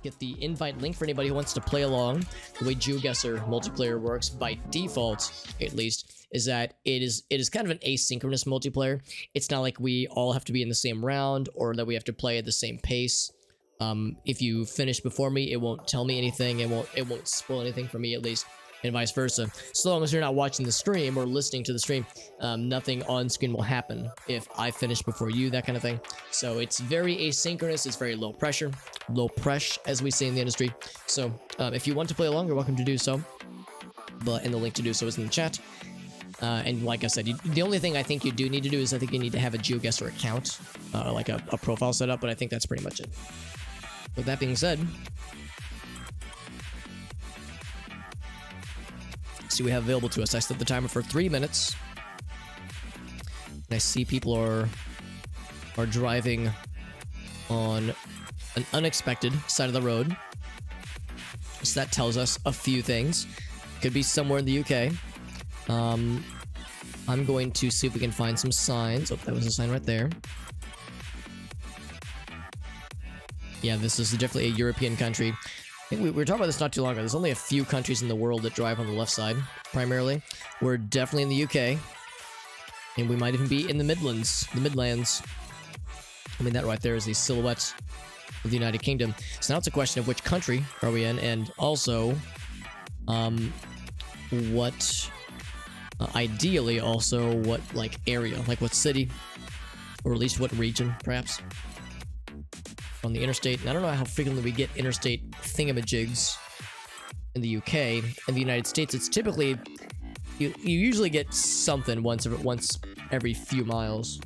get the invite link for anybody who wants to play along. The way GeoGuessr multiplayer works, by default, at least, is that it is kind of an asynchronous multiplayer. It's not like we all have to be in the same round or that we have to play at the same pace. If you finish before me, it won't tell me anything. It won't spoil anything for me, at least, and vice versa. So long as you're not watching the stream or listening to the stream, nothing on screen will happen if I finish before you, that kind of thing. So it's very asynchronous. It's very low pressure, as we say in the industry. So if you want to play along, you're welcome to do so. And the link to do so is in the chat. And like I said, the only thing I think you do need to do is I think you need to have a GeoGuessr account, like a profile set up, but I think that's pretty much it. With that being said, see what we have available to us. I set the timer for 3 minutes. And I see people are driving on an unexpected side of the road. So that tells us a few things. Could be somewhere in the UK. I'm going to see if we can find some signs. Oh, that was a sign right there. Yeah, this is definitely a European country. I think we were talking about this not too long ago. There's only a few countries in the world that drive on the left side, primarily. We're definitely in the UK. And we might even be in the Midlands. I mean, that right there is the silhouette of the United Kingdom. So now it's a question of which country are we in, and also, ideally also what, like, area, like what city, or at least what region, perhaps, on the interstate. And I don't know how frequently we get interstate thingamajigs in the UK. In the United States, it's typically, you usually get something once every few miles.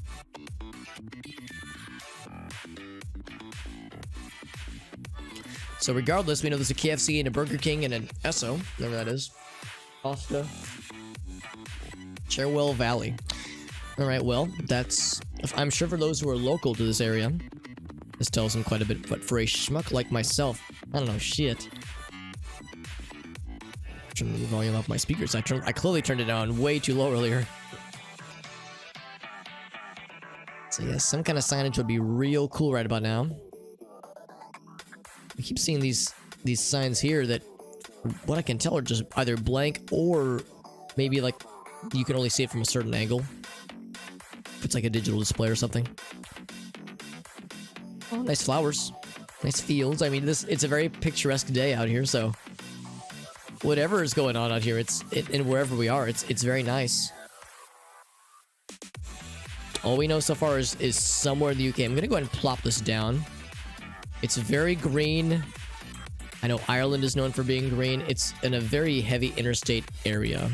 So regardless, we know there's a KFC and a Burger King and an Esso, whatever that is. Costa. Cherwell Valley. Alright, well, that's... I'm sure for those who are local to this area, this tells them quite a bit, but for a schmuck like myself, I don't know shit. Turn the volume up my speakers. I clearly turned it down way too low earlier. So yeah, some kind of signage would be real cool right about now. I keep seeing these signs here that, what I can tell, are just either blank or maybe like you can only see it from a certain angle. If it's like a digital display or something. Oh, nice flowers. Nice fields. I mean, it's a very picturesque day out here, so whatever is going on out here, and wherever we are, it's very nice. All we know so far is somewhere in the UK. I'm gonna go ahead and plop this down. It's very green. I know Ireland is known for being green. It's in a very heavy interstate area.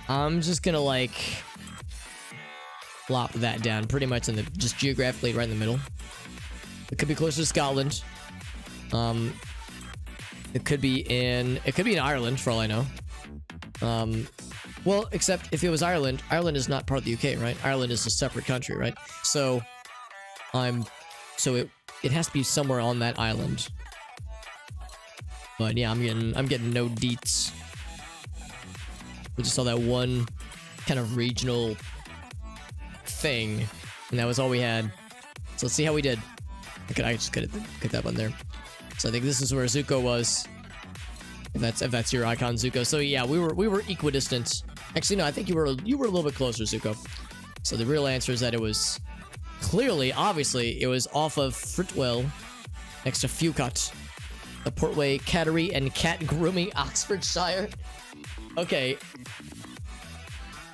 I'm just gonna, like, plop that down pretty much in the, just geographically right in the middle. It could be closer to Scotland. It could be in Ireland, for all I know. Well, except if it was Ireland is not part of the UK, right? Ireland is a separate country, right? So it has to be somewhere on that island. But yeah, I'm getting no deets. We just saw that one kind of regional thing, and that was all we had. So let's see how we did. I just cut that one there. So I think this is where Zuko was. If that's your icon, Zuko. So yeah, we were equidistant. Actually, no, I think you were a little bit closer, Zuko. So the real answer is that it was clearly, obviously, it was off of Fritwell, next to Fewcott, the Portway Cattery and Cat Grooming, Oxfordshire. Okay.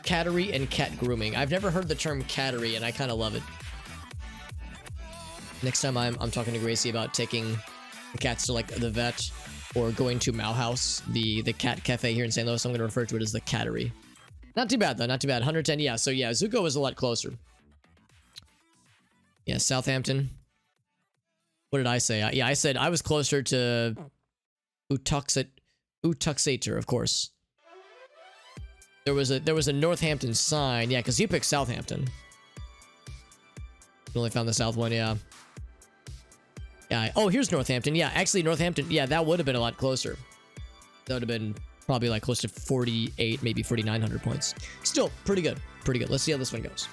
Cattery and cat grooming. I've never heard the term cattery, and I kind of love it. Next time I'm talking to Gracie about taking the cats to, like, the vet, or going to Mau House, the cat cafe here in St. Louis, I'm going to refer to it as the cattery. Not too bad, though. Not too bad. 110, yeah. So, yeah, Zuko was a lot closer. Yeah, Southampton. What did I say? Yeah, I said I was closer to Utuxeter, of course. There was a Northampton sign. Yeah, because you picked Southampton. You only found the south one, yeah. Yeah. Oh, here's Northampton. Yeah, actually, Northampton. Yeah, that would have been a lot closer. That would have been probably like close to 48, maybe 4,900 points. Still, pretty good. Pretty good. Let's see how this one goes.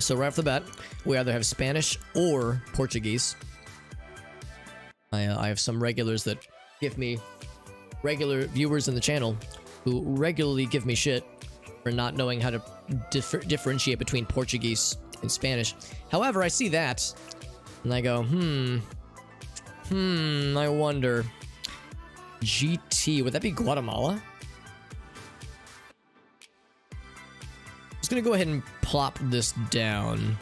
So right off the bat, we either have Spanish or Portuguese. I have some regulars that give me regular viewers in the channel who regularly give me shit for not knowing how to differentiate between Portuguese and Spanish. However, I see that and I go, I wonder. GT, would that be Guatemala? I'm just gonna go ahead and plop this down.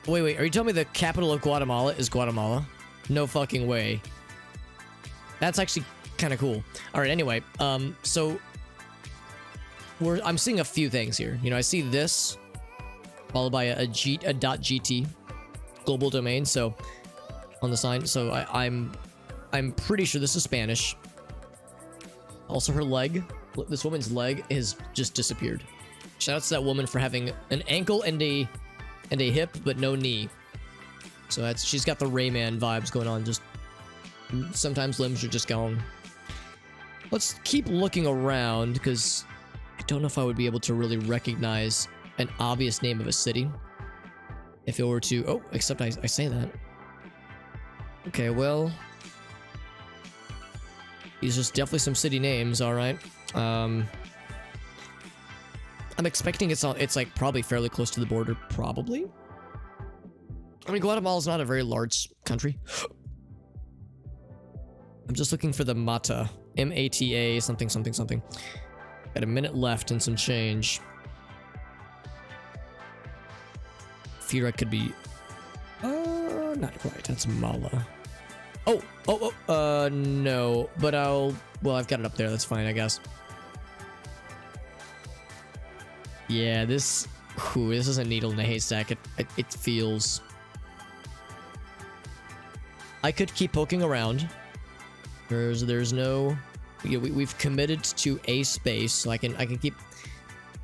Wait, are you telling me the capital of Guatemala is Guatemala? No fucking way. That's actually kind of cool. All right, anyway, so I'm seeing a few things here. You know, I see this followed by a .gt global domain. So on the sign, so I'm pretty sure this is Spanish. Also, her leg, this woman's leg has just disappeared. Shout out to that woman for having an ankle and a hip, but no knee. So she's got the Rayman vibes going on. Just sometimes limbs are just gone. Let's keep looking around because I don't know if I would be able to really recognize an obvious name of a city if it were to. Oh, except I say that. Okay, well, these are definitely some city names. All right. I'm expecting it's like probably fairly close to the border. Probably. I mean, Guatemala's not a very large country. I'm just looking for the Mata. M-A-T-A something. Got a minute left and some change. Fear I could be... not quite. That's Mala. No. But well, I've got it up there. That's fine, I guess. Yeah, this is a needle in a haystack. It feels... I could keep poking around. There's no... we've committed to a space, so I can keep...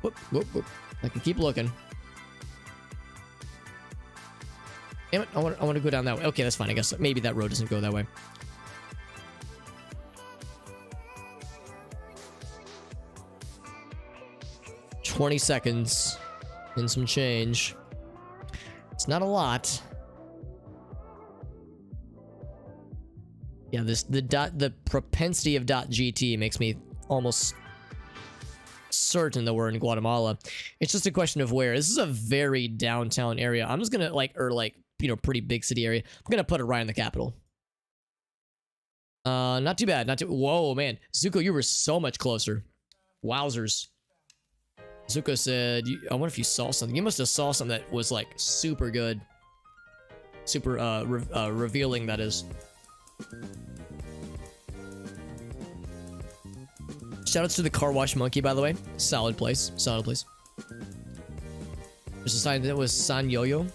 Whoop. I can keep looking. Damn it, I want to go down that way. Okay, that's fine. I guess maybe that road doesn't go that way. $20 seconds and some change. It's not a lot. Yeah, the propensity of .gt makes me almost certain that we're in Guatemala. It's just a question of where. This is a very downtown area. I'm just gonna pretty big city area. I'm gonna put it right in the capital. Not too bad. Whoa, man, Zuko, you were so much closer. Wowzers. Zuko said, I wonder if you saw something. You must have saw something that was like super good, super revealing. That is. Shoutouts to the car wash monkey, by the way. Solid place. There's a sign that was San Yuyo.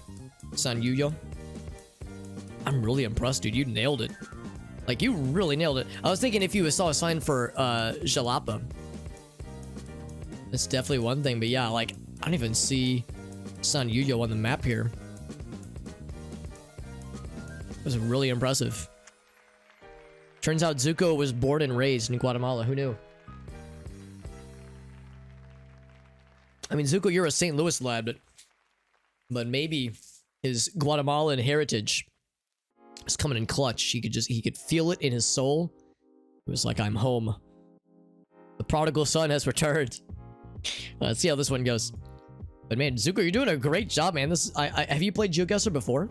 I'm really impressed, dude. You nailed it. Like, you really nailed it. I was thinking if you saw a sign for Jalapa. That's definitely one thing, but yeah, like, I don't even see San Yuyo on the map here. It was really impressive. Turns out Zuko was born and raised in Guatemala. Who knew? I mean, Zuko, you're a St. Louis lad, but maybe his Guatemalan heritage is coming in clutch. He could feel it in his soul. It was like, I'm home. The prodigal son has returned. Let's see how this one goes. But man, Zuko, you're doing a great job, man. Have you played GeoGuessr before?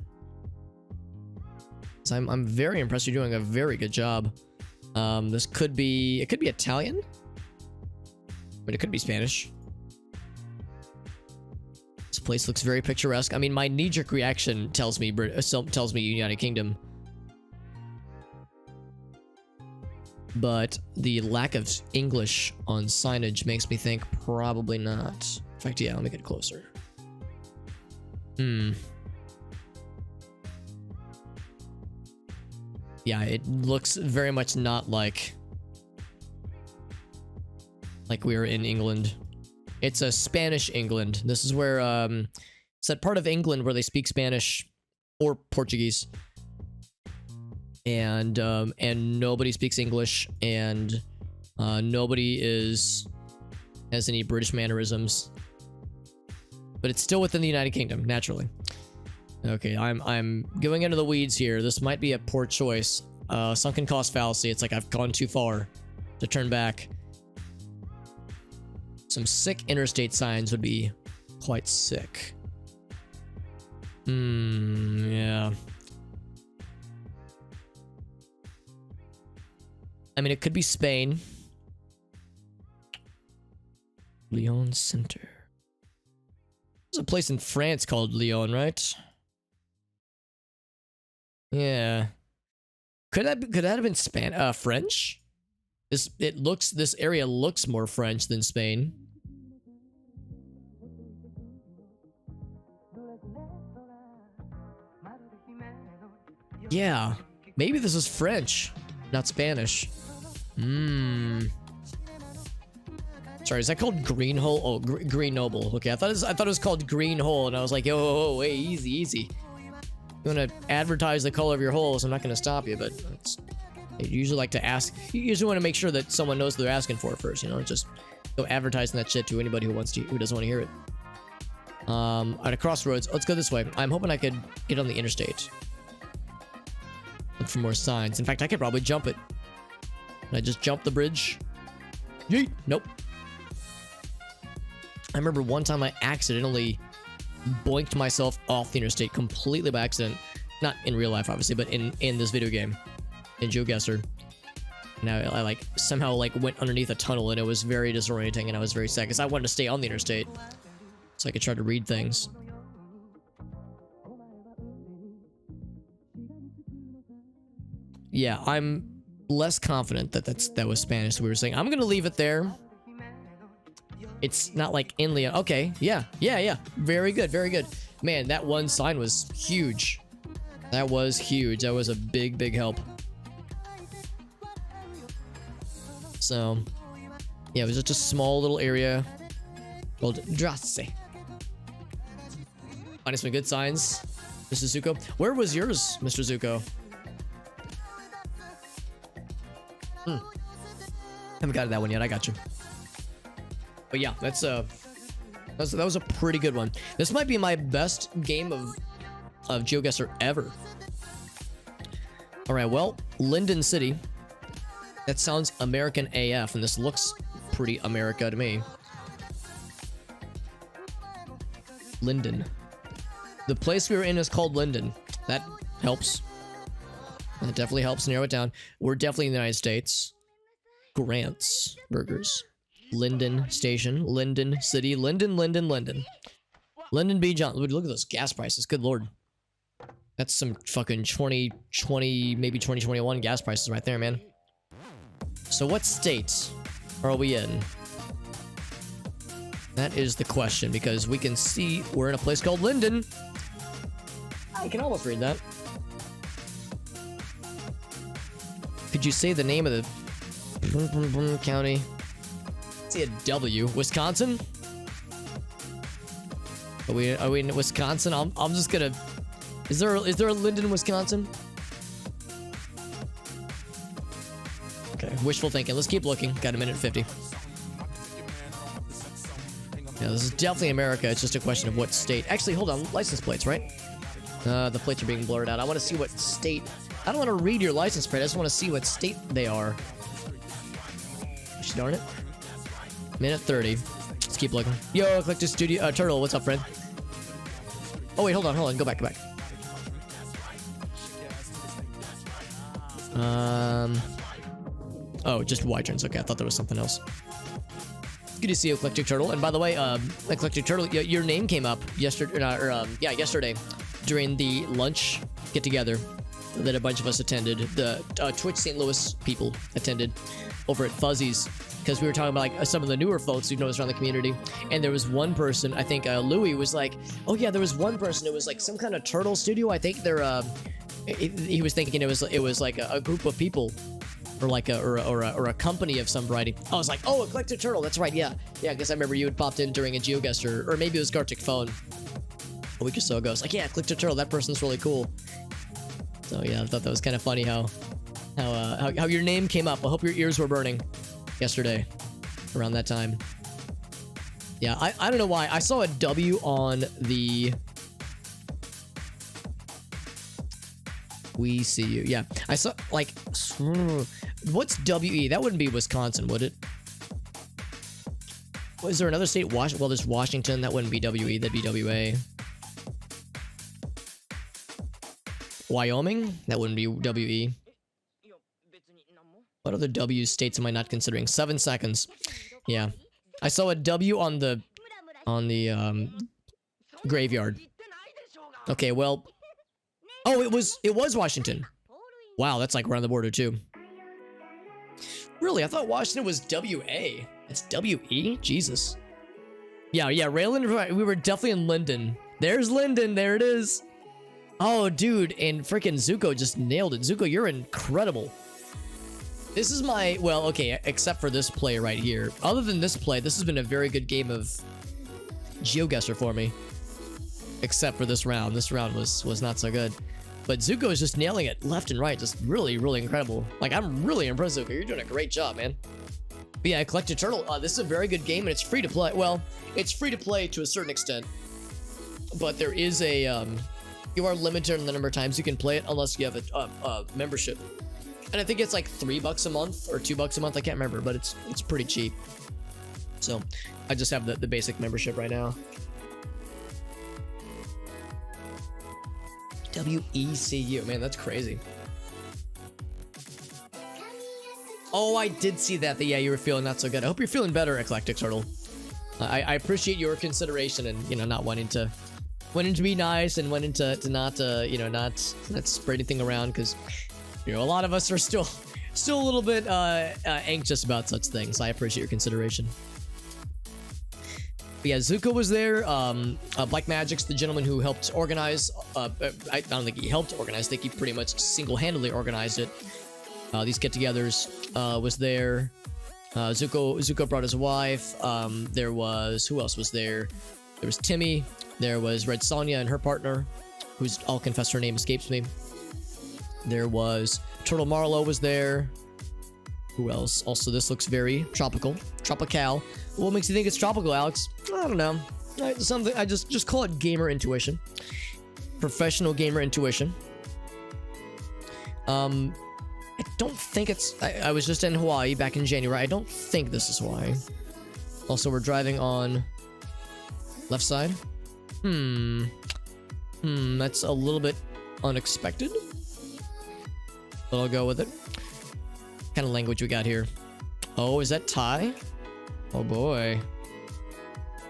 So I'm very impressed. You're doing a very good job. This could be Italian, but it could be Spanish. This place looks very picturesque. I mean, my knee-jerk reaction tells me United Kingdom, but the lack of English on signage makes me think probably not. In fact, yeah, let me get closer. Yeah, it looks very much not like we were in England. It's a Spanish England. This is where it's that part of England where they speak Spanish or Portuguese, and nobody speaks English, and nobody has any British mannerisms. but it's still within the United Kingdom, naturally. Okay, I'm going into the weeds here. This might be a poor choice. Sunken cost fallacy. It's like I've gone too far to turn back. Some sick interstate signs would be quite sick. Yeah. I mean, it could be Spain. Lyon Center. There's a place in France called Lyon, right? Yeah. Could that have been French? This area looks more French than Spain. Yeah. Maybe this is French, not Spanish. Sorry, is that called Green Hole? Oh, Green Noble. Okay, I thought it was called Green Hole, and I was like, yo, hey, easy. You want to advertise the color of your holes, I'm not going to stop you, but you usually like to ask. You usually want to make sure that someone knows what they're asking for first, you know? Just go advertising that shit to anybody who doesn't want to hear it. At a crossroads, let's go this way. I'm hoping I could get on the interstate. Look for more signs. In fact, I could probably jump it. Can I just jump the bridge? Yeet! Nope. I remember one time I accidentally boinked myself off the interstate completely by accident. Not in real life, obviously, but in this video game. In GeoGuessr. Now I like somehow like went underneath a tunnel and it was very disorienting and I was very sad because I wanted to stay on the interstate so I could try to read things. Yeah, I'm less confident that that was Spanish. So we were saying I'm gonna leave it there. It's not like in Leon. Okay, yeah. Very good. Man, that one sign was huge. That was huge. That was a big help. So, yeah, it was just a small little area called Drasse. Finding some good signs, Mr. Zuko. Where was yours, Mr. Zuko? Haven't got to that one yet. I got you. But yeah, that was a pretty good one. This might be my best game of GeoGuessr ever. All right, well, Linden City. That sounds American AF, and this looks pretty America to me. Linden. The place we were in is called Linden. That helps. That definitely helps narrow it down. We're definitely in the United States. Grant's Burgers. Linden Station. Linden City. Linden. Lyndon B. Johnson. Look at those gas prices. Good lord. That's some fucking 2020, maybe 2021 gas prices right there, man. So what state are we in? That is the question, because we can see we're in a place called Linden. I can almost read that. Could you say the name of the county? See a W. Wisconsin? Are we in Wisconsin? I'm just gonna. Is there a Linden, Wisconsin? Okay, wishful thinking. Let's keep looking. Got a minute 50. Yeah, this is definitely America. It's just a question of what state. Actually, hold on. License plates, right? The plates are being blurred out. I want to see what state. I don't want to read your license plate. I just want to see what state they are. Gosh darn it. Minute 30. Let's keep looking. Yo, click to studio. Turtle, what's up, friend? Oh, wait, hold on. Go back. Oh, just Y-turns. Okay, I thought there was something else. Good to see you, Eclectic Turtle. And by the way, Eclectic Turtle, your name came up yesterday during the lunch get-together that a bunch of us attended. The Twitch St. Louis people attended over at Fuzzy's, because we were talking about like some of the newer folks we've noticed around the community. And there was one person, I think Louis was like, oh yeah, there was one person. It was like some kind of turtle studio. I think they're he was thinking it was like a group of people, or like a company of some variety. I was like, oh, Eclectic Turtle, that's right, yeah, because I remember you had popped in during a GeoGuessr, or maybe it was Gartic Phone a week or so ago. It's like, yeah, Eclectic Turtle, that person's really cool. So yeah, I thought that was kind of funny how your name came up. I hope your ears were burning yesterday around that time. Yeah, I don't know why. I saw a W on the... We see you. Yeah, I saw, like... What's WE? That wouldn't be Wisconsin, would it? Was there another state? Well, there's Washington. That wouldn't be WE. That'd be WA. Wyoming? That wouldn't be WE. What other W states am I not considering? 7 seconds. Yeah. I saw a W on the graveyard. Okay, well. Oh, it was Washington. Wow, that's like around the border too. Really? I thought Washington was WA. It's WE? Jesus. Yeah, Raylan, we were definitely in Linden. There's Linden, there it is. Oh, dude, and freaking Zuko just nailed it. Zuko, you're incredible. This is my, well, okay, except for this play right here. Other than this play, this has been a very good game of GeoGuessr for me. Except for this round. This round was not so good. But Zuko is just nailing it left and right. Just really, really incredible. Like, I'm really impressed, Zuko. You're doing a great job, man. But yeah, Collected Turtle. This is a very good game, and it's free to play. Well, it's free to play to a certain extent. But there is a, you are limited on the number of times you can play it unless you have a membership. And I think it's like $3 a month or $2 a month. I can't remember, but it's pretty cheap. So I just have the basic membership right now. WECU, man, that's crazy. Oh, I did see that. Yeah, you were feeling not so good. I hope you're feeling better, Eclectic Turtle. I appreciate your consideration and, you know, not wanting to be nice and wanting to not you know, not spread anything around, because, you know, a lot of us are still a little bit anxious about such things. I appreciate your consideration. But yeah, Zuko was there. Black Magic's the gentleman who helped organize. I don't think he helped organize. I think he pretty much single-handedly organized it. These get-togethers was there. Zuko brought his wife. There was, who else was there? There was Timmy. There was Red Sonja and her partner, who's, I'll confess her name escapes me. There was Turtle Marlowe was there. Who else? Also, this looks very tropical. Tropical. What makes you think it's tropical, Alex? I don't know. Something, I just call it gamer intuition. Professional gamer intuition. I don't think it's... I was just in Hawaii back in January. I don't think this is Hawaii. Also, we're driving on... left side? That's a little bit unexpected. But I'll go with it. What kind of language we got here? Oh, is that Thai? Oh boy.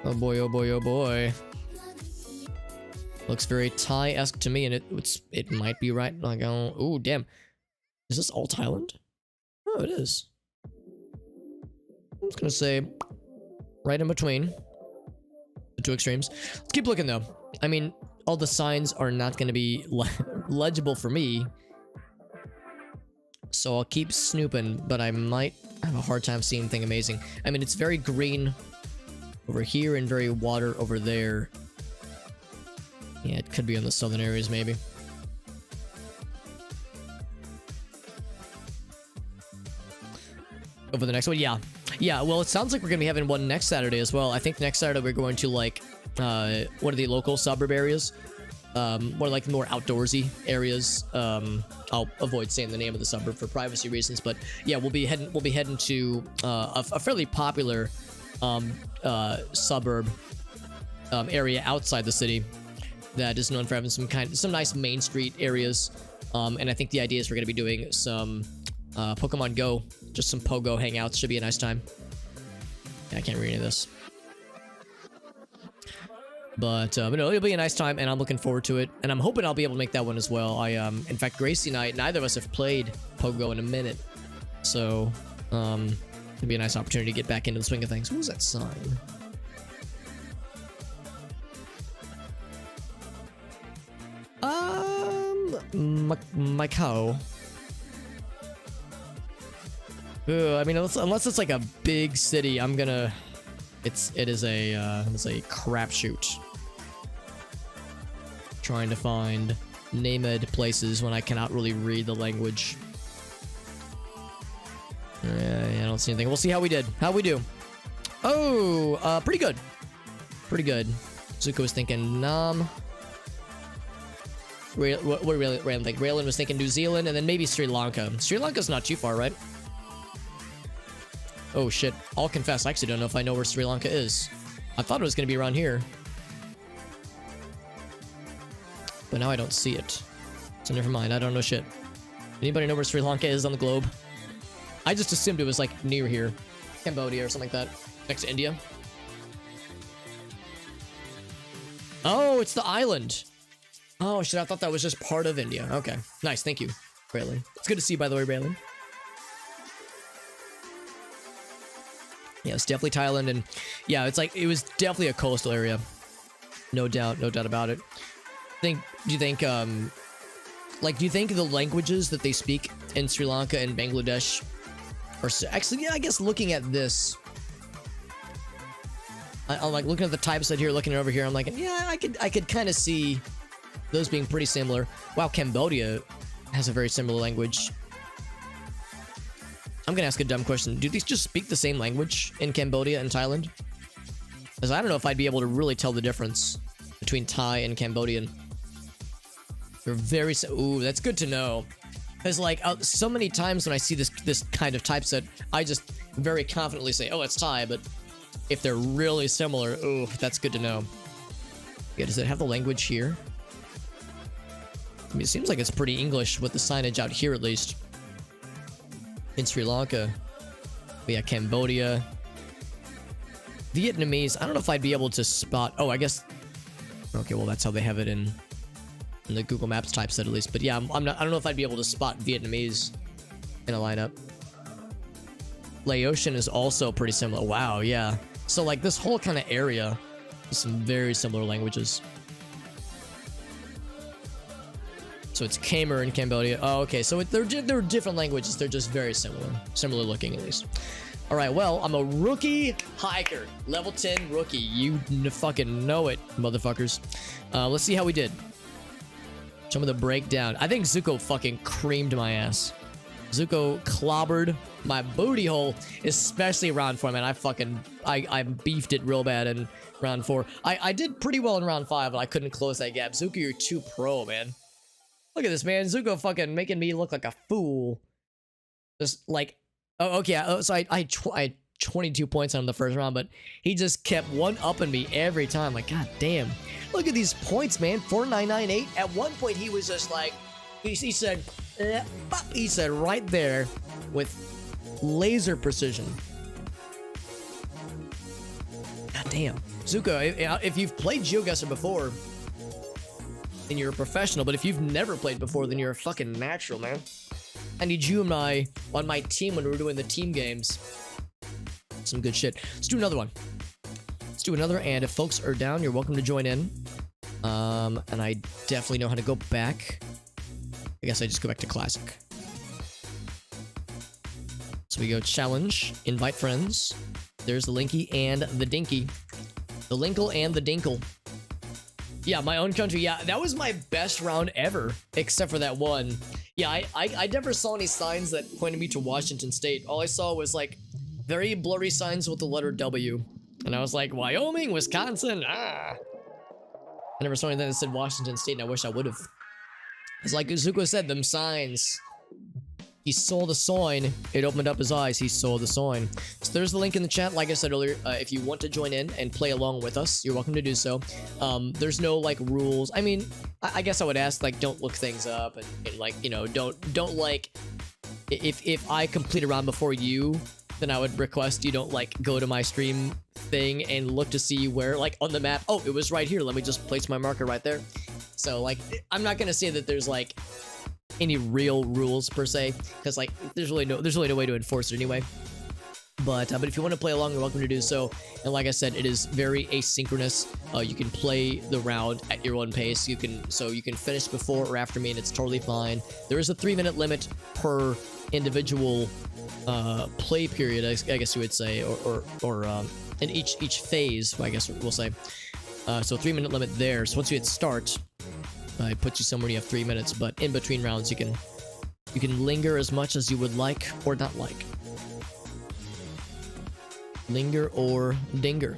Oh boy, oh boy, oh boy. Looks very Thai-esque to me, and it might be right. Like, oh, damn. Is this all Thailand? Oh, it is. I'm just gonna say right in between the two extremes. Let's keep looking though. I mean, all the signs are not gonna be legible for me, so I'll keep snooping, but I might have a hard time seeing anything amazing. I mean, it's very green over here and very water over there. Yeah, it could be in the southern areas, maybe. Over the next one, yeah. Yeah, well, it sounds like we're gonna be having one next Saturday as well. I think next Saturday we're going to, like, what are the local suburb areas? More like more outdoorsy areas. I'll avoid saying the name of the suburb for privacy reasons, but yeah, we'll be heading to a fairly popular suburb area outside the city that is known for having some nice main street areas. And I think the idea is we're going to be doing some Pokemon Go, just some Pogo hangouts. Should be a nice time. Yeah, I can't read any of this. But no, it'll be a nice time, and I'm looking forward to it. And I'm hoping I'll be able to make that one as well. In fact, Gracie and I, neither of us have played Pogo in a minute. So, it'll be a nice opportunity to get back into the swing of things. What was that sign? Macau. I mean, unless it's like a big city, I'm gonna... It is a crapshoot. Trying to find named places when I cannot really read the language. Yeah, I don't see anything. We'll see how we did. How we do. Oh, pretty good. Pretty good. Zuko was thinking Nam. What Raylan think? Raylan was thinking New Zealand and then maybe Sri Lanka. Sri Lanka's not too far, right? Oh shit. I'll confess, I actually don't know if I know where Sri Lanka is. I thought it was going to be around here. But now I don't see it. So never mind, I don't know shit. Anybody know where Sri Lanka is on the globe? I just assumed it was like near here. Cambodia or something like that. Next to India. Oh, it's the island. Oh shit, I thought that was just part of India. Okay. Nice, thank you, Raylan. It's good to see you, by the way, Raylan. Yeah, it's definitely Thailand, and yeah, it's like, it was definitely a coastal area. No doubt about it. Do you think the languages that they speak in Sri Lanka and Bangladesh are actually, yeah, I guess looking at this, I'm like looking at the typeset here, looking over here, I'm like, yeah, I could kind of see those being pretty similar. Wow, Cambodia has a very similar language. I'm gonna ask a dumb question. Do these just speak the same language in Cambodia and Thailand? Because I don't know if I'd be able to really tell the difference between Thai and Cambodian. They're very... Ooh, that's good to know. Because, like, so many times when I see this kind of typeset, I just very confidently say, oh, it's Thai, but if they're really similar, ooh, that's good to know. Yeah, does it have the language here? I mean, it seems like it's pretty English with the signage out here, at least. In Sri Lanka. But yeah, Cambodia. Vietnamese, I don't know if I'd be able to spot... Oh, I guess... Okay, well, that's how they have it in the Google Maps typeset, at least. But yeah, I don't know if I'd be able to spot Vietnamese in a lineup. Laotian is also pretty similar. Wow, yeah. So, like, this whole kind of area is some very similar languages. So it's Khmer in Cambodia. Oh, okay. So they're different languages. They're just very similar. Similar looking, at least. All right. Well, I'm a rookie hiker. Level 10 rookie. You fucking know it, motherfuckers. Let's see how we did. Some of the breakdown. I think Zuko fucking creamed my ass. Zuko clobbered my booty hole, especially round 4, man. I beefed it real bad in round 4. I did pretty well in round 5, but I couldn't close that gap. Zuko, you're too pro, man. Look at this, man. Zuko fucking making me look like a fool. Just like, oh, okay. Oh, so I had 22 points on the first round, but he just kept one-upping me every time. Like, god damn. Look at these points, man. 4998. At one point, he was just like, he said, bop, he said right there with laser precision. God damn. Zuko, if you've played GeoGuessr before, then you're a professional, but if you've never played before, then you're a fucking natural, man. I need you on my team when we're doing the team games. Some good shit. Let's do another one. Let's do another, and if folks are down, you're welcome to join in. And I definitely know how to go back. I guess I just go back to classic. So we go challenge, invite friends. There's the Linky and the Dinky. The Linkle and the Dinkle. Yeah, my own country. Yeah, that was my best round ever, except for that one. Yeah, I never saw any signs that pointed me to Washington State. All I saw was like very blurry signs with the letter W. And I was like, Wyoming, Wisconsin, ah. I never saw anything that said Washington State, and I wish I would have. It's like Zuko said, them signs. He saw the sign. It opened up his eyes. He saw the sign. So there's the link in the chat. Like I said earlier, if you want to join in and play along with us, you're welcome to do so. There's no like rules. I mean, I guess I would ask like, don't look things up and like, you know, don't like, if I complete a round before you, then I would request you don't like go to my stream thing and look to see where like on the map. Oh, it was right here. Let me just place my marker right there. So like, I'm not gonna say that there's like any real rules per se, because like there's really no way to enforce it anyway. But if you want to play along, you're welcome to do so. And like I said, it is very asynchronous. You can play the round at your own pace. You can finish before or after me, and it's totally fine. There is a 3-minute limit per individual play period, I guess you would say, or in each phase, I guess we'll say. So 3-minute limit there. So once you hit start, it puts you somewhere you have 3 minutes, but in between rounds you can linger as much as you would like or not like. Linger or dinger.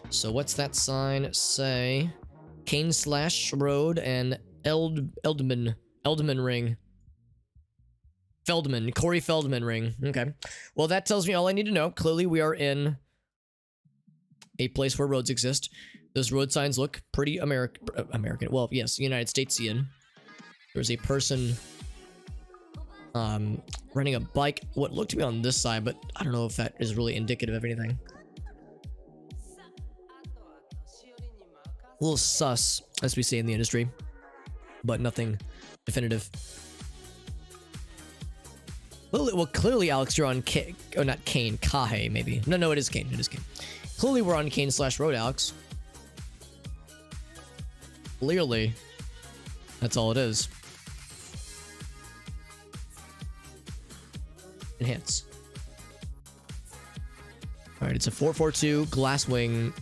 So what's that sign say? Kane Slash Road and Eldman Ring. Corey Feldman ring. Okay. Well, that tells me all I need to know. Clearly, we are in a place where roads exist. Those road signs look pretty American. Well, yes, United Statesian. There's a person running a bike. What looked to be on this side, but I don't know if that is really indicative of anything. A little sus, as we say in the industry, but nothing definitive. Well, clearly, Alex, you're on not Kane, Kahe, maybe. No, it is Kane. It is Kane. Clearly, we're on Kane Slash Road, Alex. Clearly. That's all it is. Enhance. Alright, it's a 442 Glasswing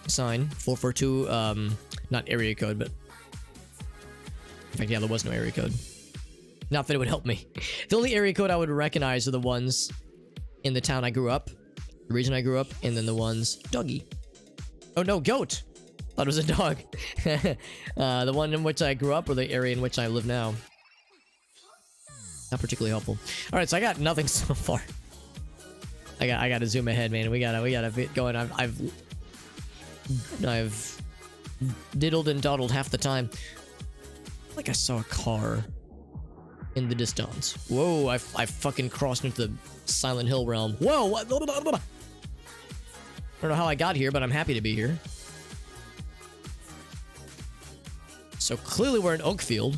sign. 442, not area code, but... In fact, yeah, there was no area code. Not that it would help me. The only area code I would recognize are the ones in the town I grew up, the region I grew up, and then the ones... Doggy. Oh no, goat! Thought it was a dog. The one in which I grew up, or the area in which I live now. Not particularly helpful. Alright, so I got nothing so far. I gotta zoom ahead, man. We gotta get going. I've diddled and dawdled half the time. Like I saw a car in the distance. Whoa, I fucking crossed into the Silent Hill realm. Whoa, what? I don't know how I got here, but I'm happy to be here. So clearly we're in Oakfield.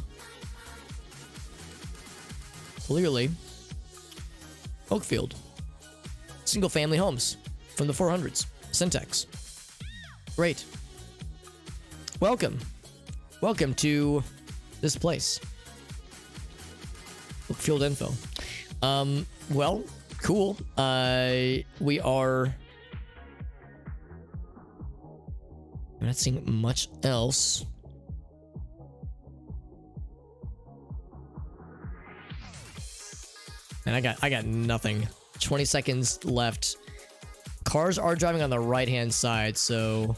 Clearly. Oakfield. Single family homes from the 400s. Syntax. Great. Welcome. Welcome to this place. Oakfield info. Well, cool. We are... I'm not seeing much else. And I got nothing. 20 seconds left. Cars are driving on the right-hand side, so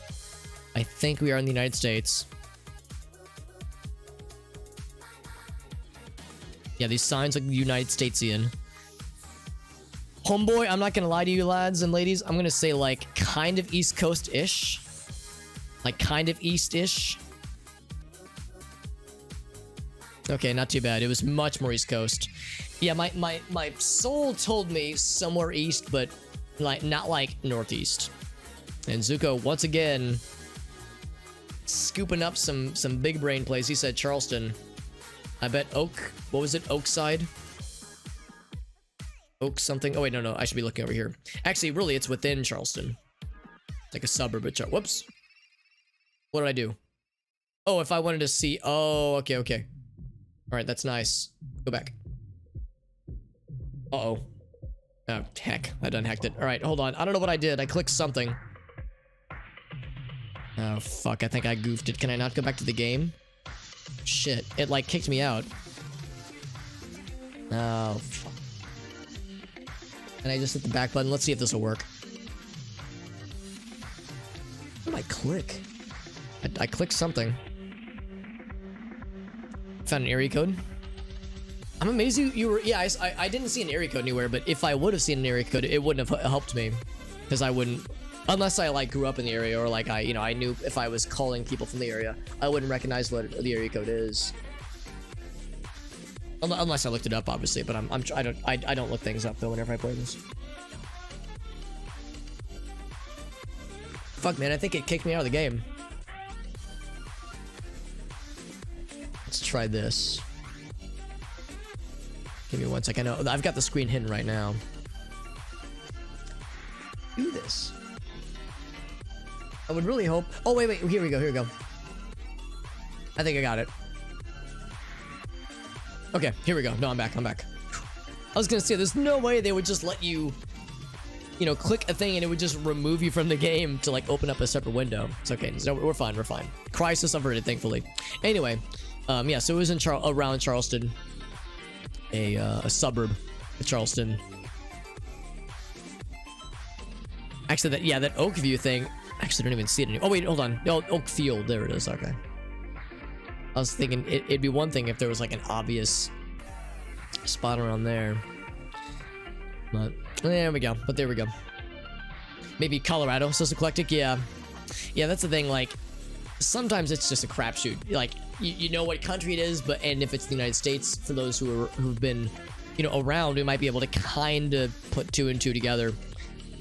I think we are in the United States. Yeah, these signs look United Statesian. Homeboy, I'm not gonna lie to you lads and ladies. I'm gonna say like kind of East Coast-ish. Like kind of East-ish. Okay, not too bad. It was much more East Coast. Yeah, my soul told me somewhere east, but like not like northeast. And Zuko once again scooping up some big brain plays. He said Charleston. I bet Oak. What was it? Oakside. Oak something. Oh wait, no. I should be looking over here. Actually, really, it's within Charleston. It's like a suburb of Charleston. Whoops. What did I do? Oh, if I wanted to see. Oh, okay. All right, that's nice. Go back. Uh-oh. Oh, heck. I done hacked it. Alright, hold on. I don't know what I did. I clicked something. Oh, fuck. I think I goofed it. Can I not go back to the game? Shit. It, like, kicked me out. Oh, fuck. And I just hit the back button. Let's see if this will work. What did I click? I clicked something. Found an area code. I'm amazed you were... Yeah, I didn't see an area code anywhere, but if I would have seen an area code, it wouldn't have helped me. Because I wouldn't... Unless I, like, grew up in the area, or, like, I knew if I was calling people from the area, I wouldn't recognize what the area code is. Unless I looked it up, obviously, but I don't look things up, though, whenever I play this. Fuck, man, I think it kicked me out of the game. Let's try this. Give me 1 second. I know I've got the screen hidden right now. Do this. I would really hope. Oh wait. Here we go. I think I got it. Okay, here we go. No, I'm back. I was gonna say, there's no way they would just let you, click a thing and it would just remove you from the game to like open up a separate window. It's okay. No, we're fine. Crisis averted, thankfully. Anyway, yeah. So it was in around Charleston. A suburb of Charleston. Actually, that Oak View thing. Actually, I don't even see it anymore. Oh wait, hold on. No, Oak Field. There it is. Okay. I was thinking it'd be one thing if there was like an obvious spot around there. But there we go. But there we go. Maybe Colorado. So eclectic. Yeah. Yeah, that's the thing. Like, sometimes it's just a crapshoot. Like, you know what country it is, and if it's the United States, for those who've been, around, we might be able to kind of put 2 and 2 together.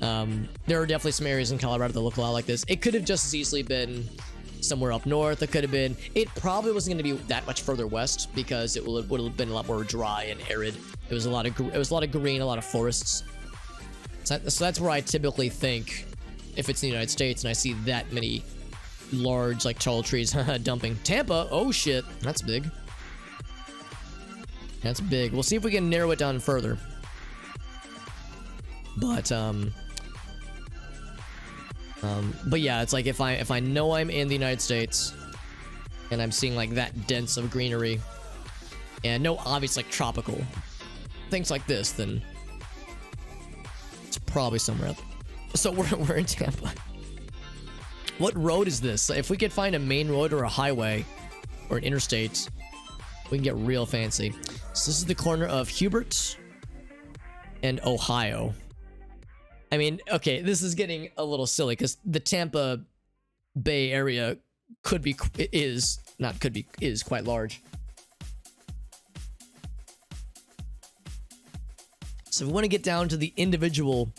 There are definitely some areas in Colorado that look a lot like this. It could have just as easily been somewhere up north. It could have been. It probably wasn't going to be that much further west because it would have been a lot more dry and arid. It was a lot of green, a lot of forests. So that's where I typically think if it's the United States and I see that many large like tall trees dumping. Tampa. Oh shit, that's big. That's big. We'll see if we can narrow it down further. But yeah, it's like if I know I'm in the United States and I'm seeing like that dense of greenery and no obvious like tropical things like this, then it's probably somewhere else. So we're in Tampa. What road is this? If we could find a main road or a highway or an interstate, we can get real fancy. So this is the corner of Hubert and Ohio. I mean, okay, this is getting a little silly because the Tampa Bay area is quite large. So if we want to get down to the individual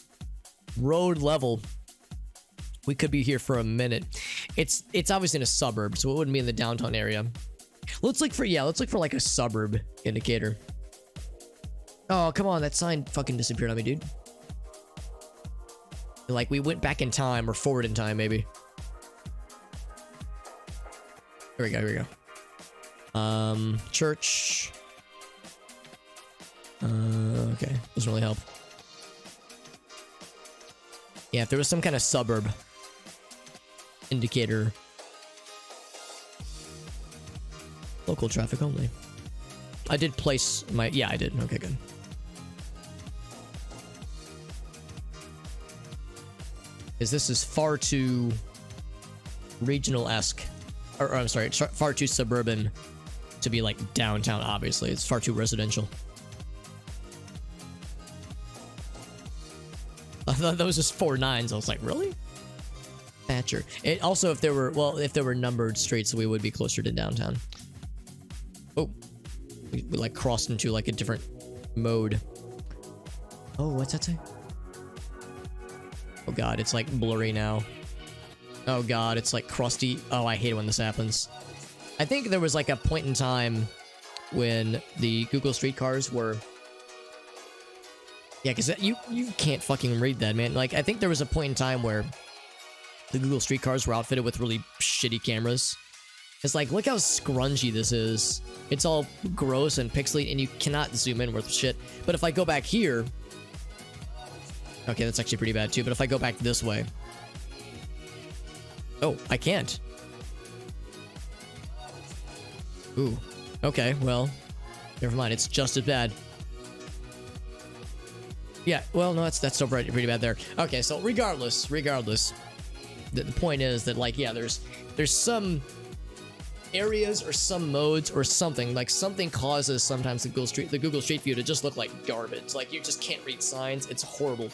road level, we could be here for a minute. It's obviously in a suburb, so it wouldn't be in the downtown area. Let's look for like a suburb indicator. Oh, come on, that sign fucking disappeared on me, dude. Like we went back in time or forward in time, maybe. Here we go. Church. Okay, doesn't really help. Yeah, if there was some kind of suburb indicator. Local traffic only. I did place my... Yeah, I did. Okay, good. Because this is far too regional-esque. Or I'm sorry, far too suburban to be like downtown, obviously. It's far too residential. I thought that was just 4 9s. I was like, really? Thatcher. It also, if there were numbered streets, we would be closer to downtown. Oh, we like crossed into like a different mode. Oh, what's that say? Oh god, it's like blurry now. Oh god, it's like crusty. Oh, I hate it when this happens. I think there was like a point in time when the Google streetcars were... Yeah, because you can't fucking read that, man. Like, I think there was a point in time where the Google streetcars were outfitted with really shitty cameras. It's like, look how scrungy this is. It's all gross and pixely, and you cannot zoom in worth shit. But if I go back here... Okay, that's actually pretty bad too, but if I go back this way... Oh, I can't. Ooh. Okay, well... Never mind, it's just as bad. Yeah, well, no, that's still pretty bad there. Okay, so regardless, the point is that, like, yeah, there's some areas or some modes or something, like something causes sometimes the Google Street View to just look like garbage. Like, you just can't read signs. It's horrible.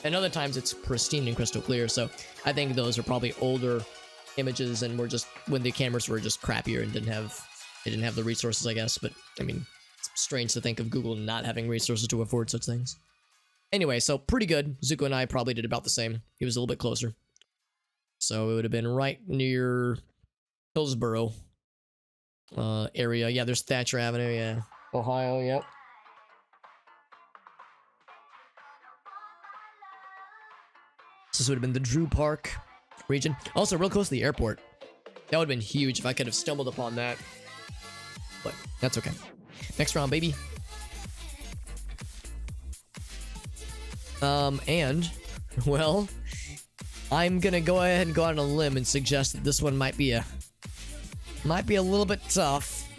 And other times it's pristine and crystal clear. So I think those are probably older images and were just when the cameras were just crappier and didn't have the resources, I guess. But I mean, it's strange to think of Google not having resources to afford such things. Anyway, so pretty good. Zuko and I probably did about the same. He was a little bit closer. So it would have been right near Hillsboro area. Yeah, there's Thatcher Avenue, yeah. Ohio, yep. So this would have been the Drew Park region. Also, real close to the airport. That would have been huge if I could have stumbled upon that. But that's okay. Next round, baby. And, well, I'm gonna go ahead and go on a limb and suggest that this one might be a little bit tough.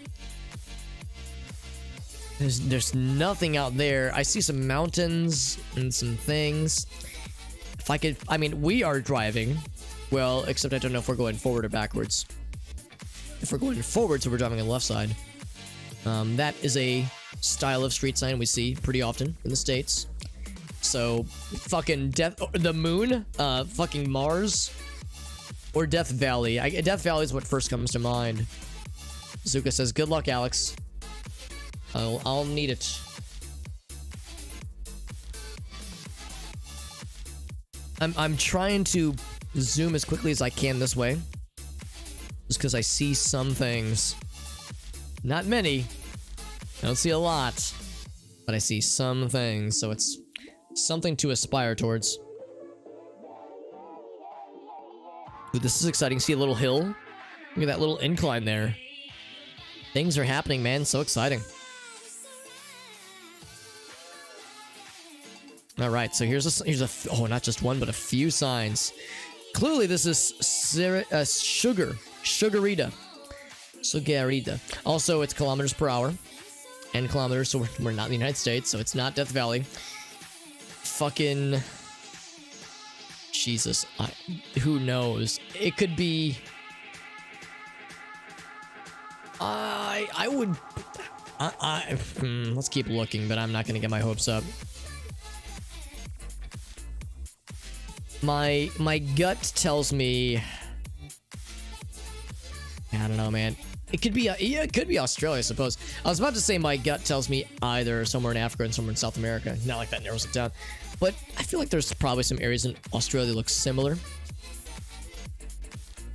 There's nothing out there. I see some mountains and some things. If I could, I mean, we are driving. Well, except I don't know if we're going forward or backwards. If we're going forward, so we're driving on the left side. That is a style of street sign we see pretty often in the States. So, fucking the moon, fucking Mars, or Death Valley. Death Valley is what first comes to mind. Zuka says, good luck, Alex. I'll need it. I'm trying to zoom as quickly as I can this way. Just because I see some things. Not many. I don't see a lot. But I see some things, so it's something to aspire towards. Ooh, this is exciting. See a little hill? Look at that little incline there. Things are happening, man. So exciting. All right, so here's a oh, not just one, but a few signs. Clearly, this is Sugarita. Also, it's kilometers per hour and kilometers, so we're not in the United States, so it's not Death Valley. Fucking Jesus, who knows? It could be. Let's keep looking, but I'm not gonna get my hopes up. My gut tells me, I don't know, man. It could be yeah, it could be Australia, I suppose. I was about to say my gut tells me either somewhere in Africa and somewhere in South America. Not like that narrows it down, but I feel like there's probably some areas in Australia that look similar.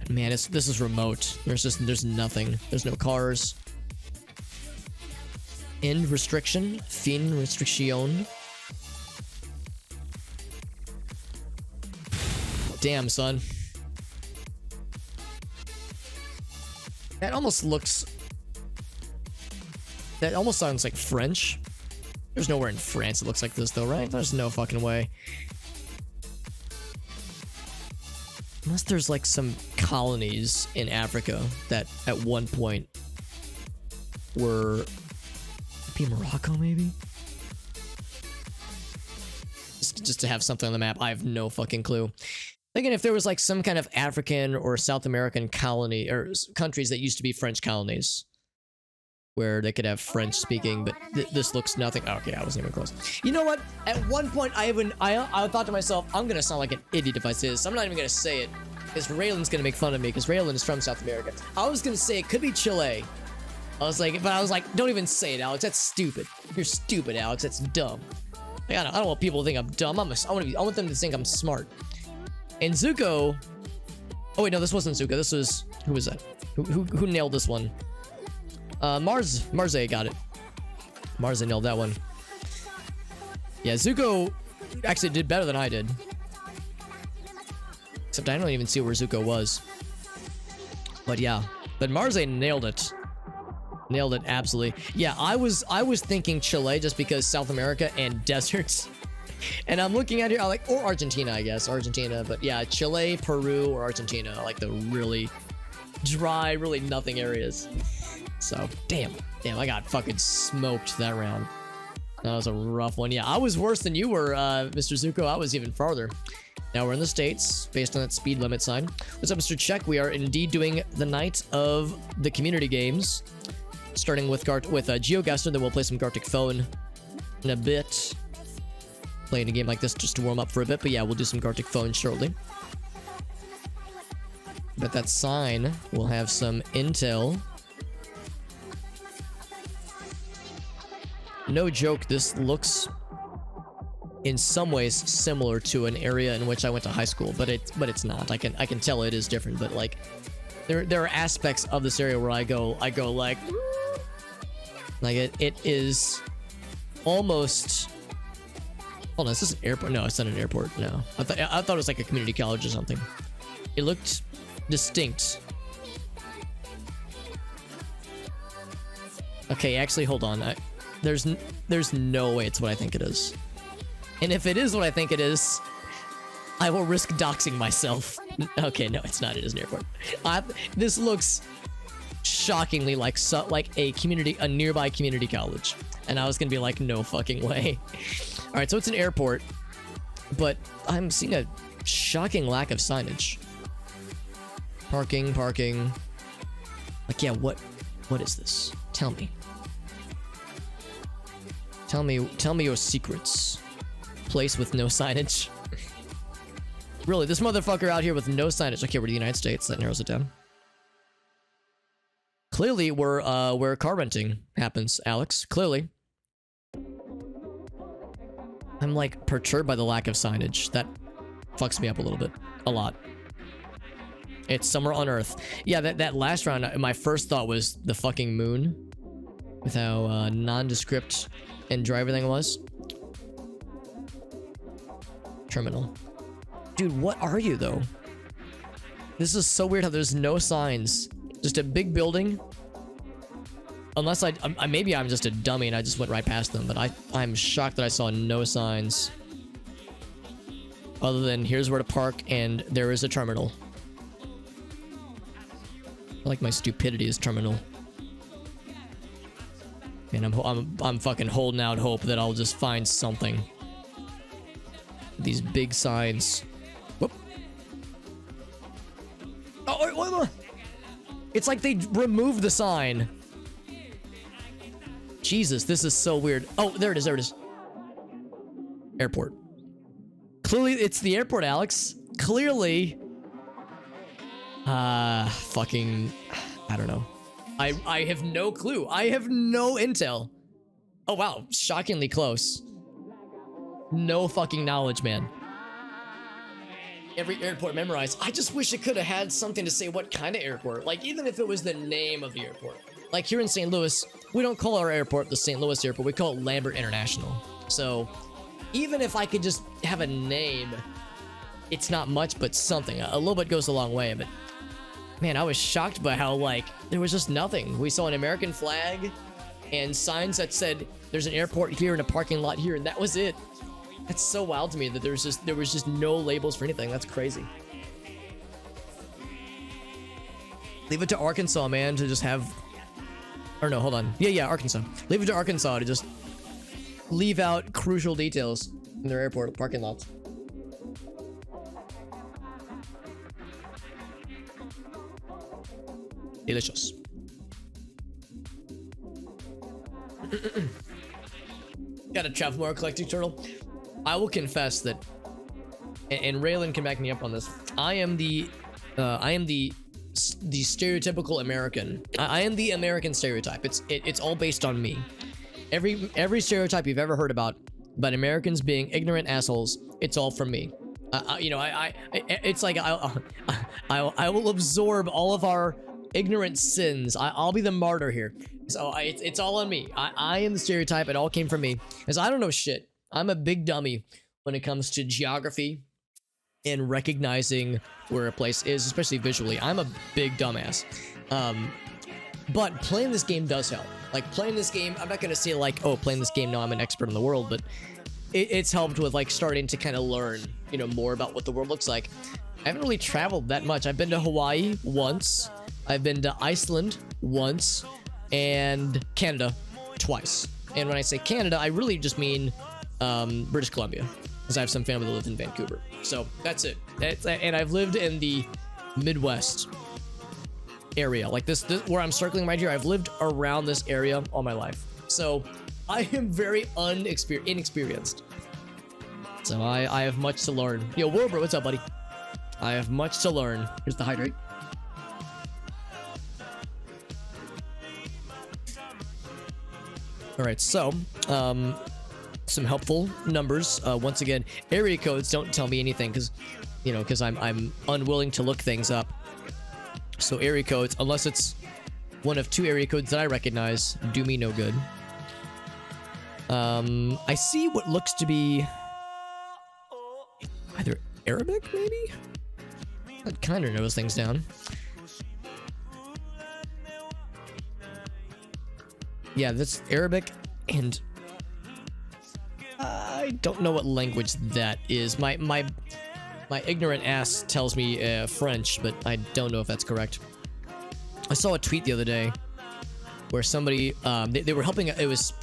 Man, this is remote. There's nothing. There's no cars. End restriction. Fin restriction. Damn, son. That almost looks... That almost sounds like French. There's nowhere in France it looks like this, though, right? There's no fucking way. Unless there's, like, some colonies in Africa that, at one point, were... Maybe Morocco, maybe? Just to have something on the map. I have no fucking clue. Thinking if there was like some kind of African or South American colony or countries that used to be French colonies where they could have French speaking, but this looks nothing. Oh, okay, I wasn't even close. You know what? At one point, I thought to myself, I'm gonna sound like an idiot if I say this. So I'm not even gonna say it because Raylan's gonna make fun of me because Raylan is from South America. I was gonna say it could be Chile. I was like, don't even say it, Alex. That's stupid. You're stupid, Alex. That's dumb. Like, I don't want people to think I'm dumb. I want them to think I'm smart. And Zuko... Oh, wait, no, this wasn't Zuko. This was... Who was that? Who nailed this one? Marze got it. Marze nailed that one. Yeah, Zuko actually did better than I did. Except I don't even see where Zuko was. But yeah. But Marze nailed it. Nailed it, absolutely. Yeah, I was thinking Chile just because South America and deserts. And I'm looking at here, I like, or Argentina, I guess. Argentina, but yeah, Chile, Peru, or Argentina. I like the really dry, really nothing areas. So, damn, I got fucking smoked that round. That was a rough one. Yeah, I was worse than you were, Mr. Zuko. I was even farther. Now we're in the States, based on that speed limit sign. What's up, Mr. Check? We are indeed doing the night of the community games. Starting with GeoGuessr, then we'll play some Gartic Phone in a bit. Playing a game like this just to warm up for a bit, but yeah, we'll do some Gartic Phone shortly. But that sign will have some intel. No joke, this looks in some ways similar to an area in which I went to high school, but it's not. I can tell it is different, but like there are aspects of this area where I go like it is almost. Hold on, is this an airport? No, it's not an airport. No, I thought it was like a community college or something. It looked distinct. Okay, actually, hold on. There's no way it's what I think it is. And if it is what I think it is, I will risk doxing myself. Okay, no, it's not. It is an airport. This looks shockingly like a nearby community college. And I was gonna be like, no fucking way. All right, so it's an airport, but I'm seeing Shocking lack of signage. Parking. Like, yeah, what is this? Tell me. Tell me your secrets. Place with no signage. Really, this motherfucker out here with no signage. Okay, we're the United States. That narrows it down. Clearly, where car renting happens, Alex. Clearly. I'm, like, perturbed by the lack of signage. That fucks me up a little bit. A lot. It's somewhere on Earth. Yeah, that last round, my first thought was the fucking moon. With how nondescript and dry everything was. Terminal. Dude, what are you, though? This is so weird how there's no signs. Just a big building. Unless maybe I'm just a dummy and I just went right past them, but I'm shocked that I saw no signs. Other than here's where to park and there is a terminal. I like my stupidity is terminal. And I'm fucking holding out hope that I'll just find something. These big signs. Whoop. Oh, it's like they removed the sign. Jesus, this is so weird. Oh, there it is. Airport. Clearly, it's the airport, Alex. Clearly. Fucking... I don't know. I have no clue. I have no intel. Oh, wow. Shockingly close. No fucking knowledge, man. Every airport memorized. I just wish it could have had something to say what kind of airport. Like, even if it was the name of the airport. Like, here in St. Louis, we don't call our airport the St. Louis airport. We call it Lambert International. So, even if I could just have a name, it's not much, but something. A little bit goes a long way, but... Man, I was shocked by how, like, there was just nothing. We saw an American flag and signs that said, there's an airport here and a parking lot here, and that was it. That's so wild to me that there was just no labels for anything. That's crazy. Leave it to Arkansas, man, to just have... Or no, hold on. Yeah, Arkansas. Leave it to Arkansas to just leave out crucial details in their airport parking lots. Delicious. Gotta travel more collecting turtle. I will confess that, and Raylan can back me up on this. I am the stereotypical American. I am the American stereotype. It's all based on me. Every stereotype you've ever heard about Americans being ignorant assholes, it's all from me. It's like I will absorb all of our ignorant sins. I'll be the martyr here. So it's all on me. I am the stereotype. It all came from me. Because I don't know shit. I'm a big dummy when it comes to geography and recognizing where a place is, especially visually. I'm a big dumbass. But playing this game does help. Like, playing this game, I'm not going to say, like, oh, playing this game, no, I'm an expert in the world, but it's helped with, like, starting to kind of learn, more about what the world looks like. I haven't really traveled that much. I've been to Hawaii once. I've been to Iceland once. And Canada twice. And when I say Canada, I really just mean British Columbia, because I have some family that live in Vancouver. So that's it. And I've lived in the Midwest area, like this where I'm circling right here. I've lived around this area all my life, so I am very inexperienced. So I have much to learn. Yo, Wilbur, what's up, buddy? I have much to learn. Here's the hydrate. All right, so some helpful numbers. Once again, area codes don't tell me anything because I'm unwilling to look things up. So area codes, unless it's one of two area codes that I recognize, do me no good. I see what looks to be either Arabic, maybe? I kind of knows things down. Yeah, that's Arabic, and I don't know what language that is. My ignorant ass tells me French, but I don't know if that's correct. I saw a tweet the other day where somebody they were helping.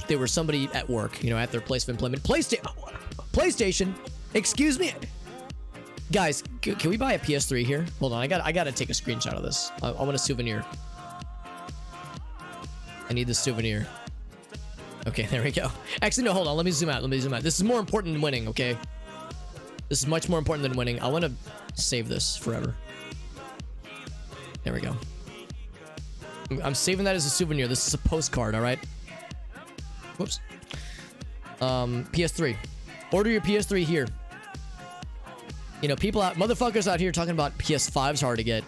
They were somebody at work, at their place of employment. PlayStation. Excuse me. Guys, can we buy a PS3 here? Hold on, I gotta take a screenshot of this. I want a souvenir. I need the souvenir. Okay, there we go. Actually, no, hold on. Let me zoom out. This is more important than winning, okay? This is much more important than winning. I want to save this forever. There we go. I'm saving that as a souvenir. This is a postcard, all right? Whoops. PS3. Order your PS3 here. You know, motherfuckers out here talking about PS5's hard to get.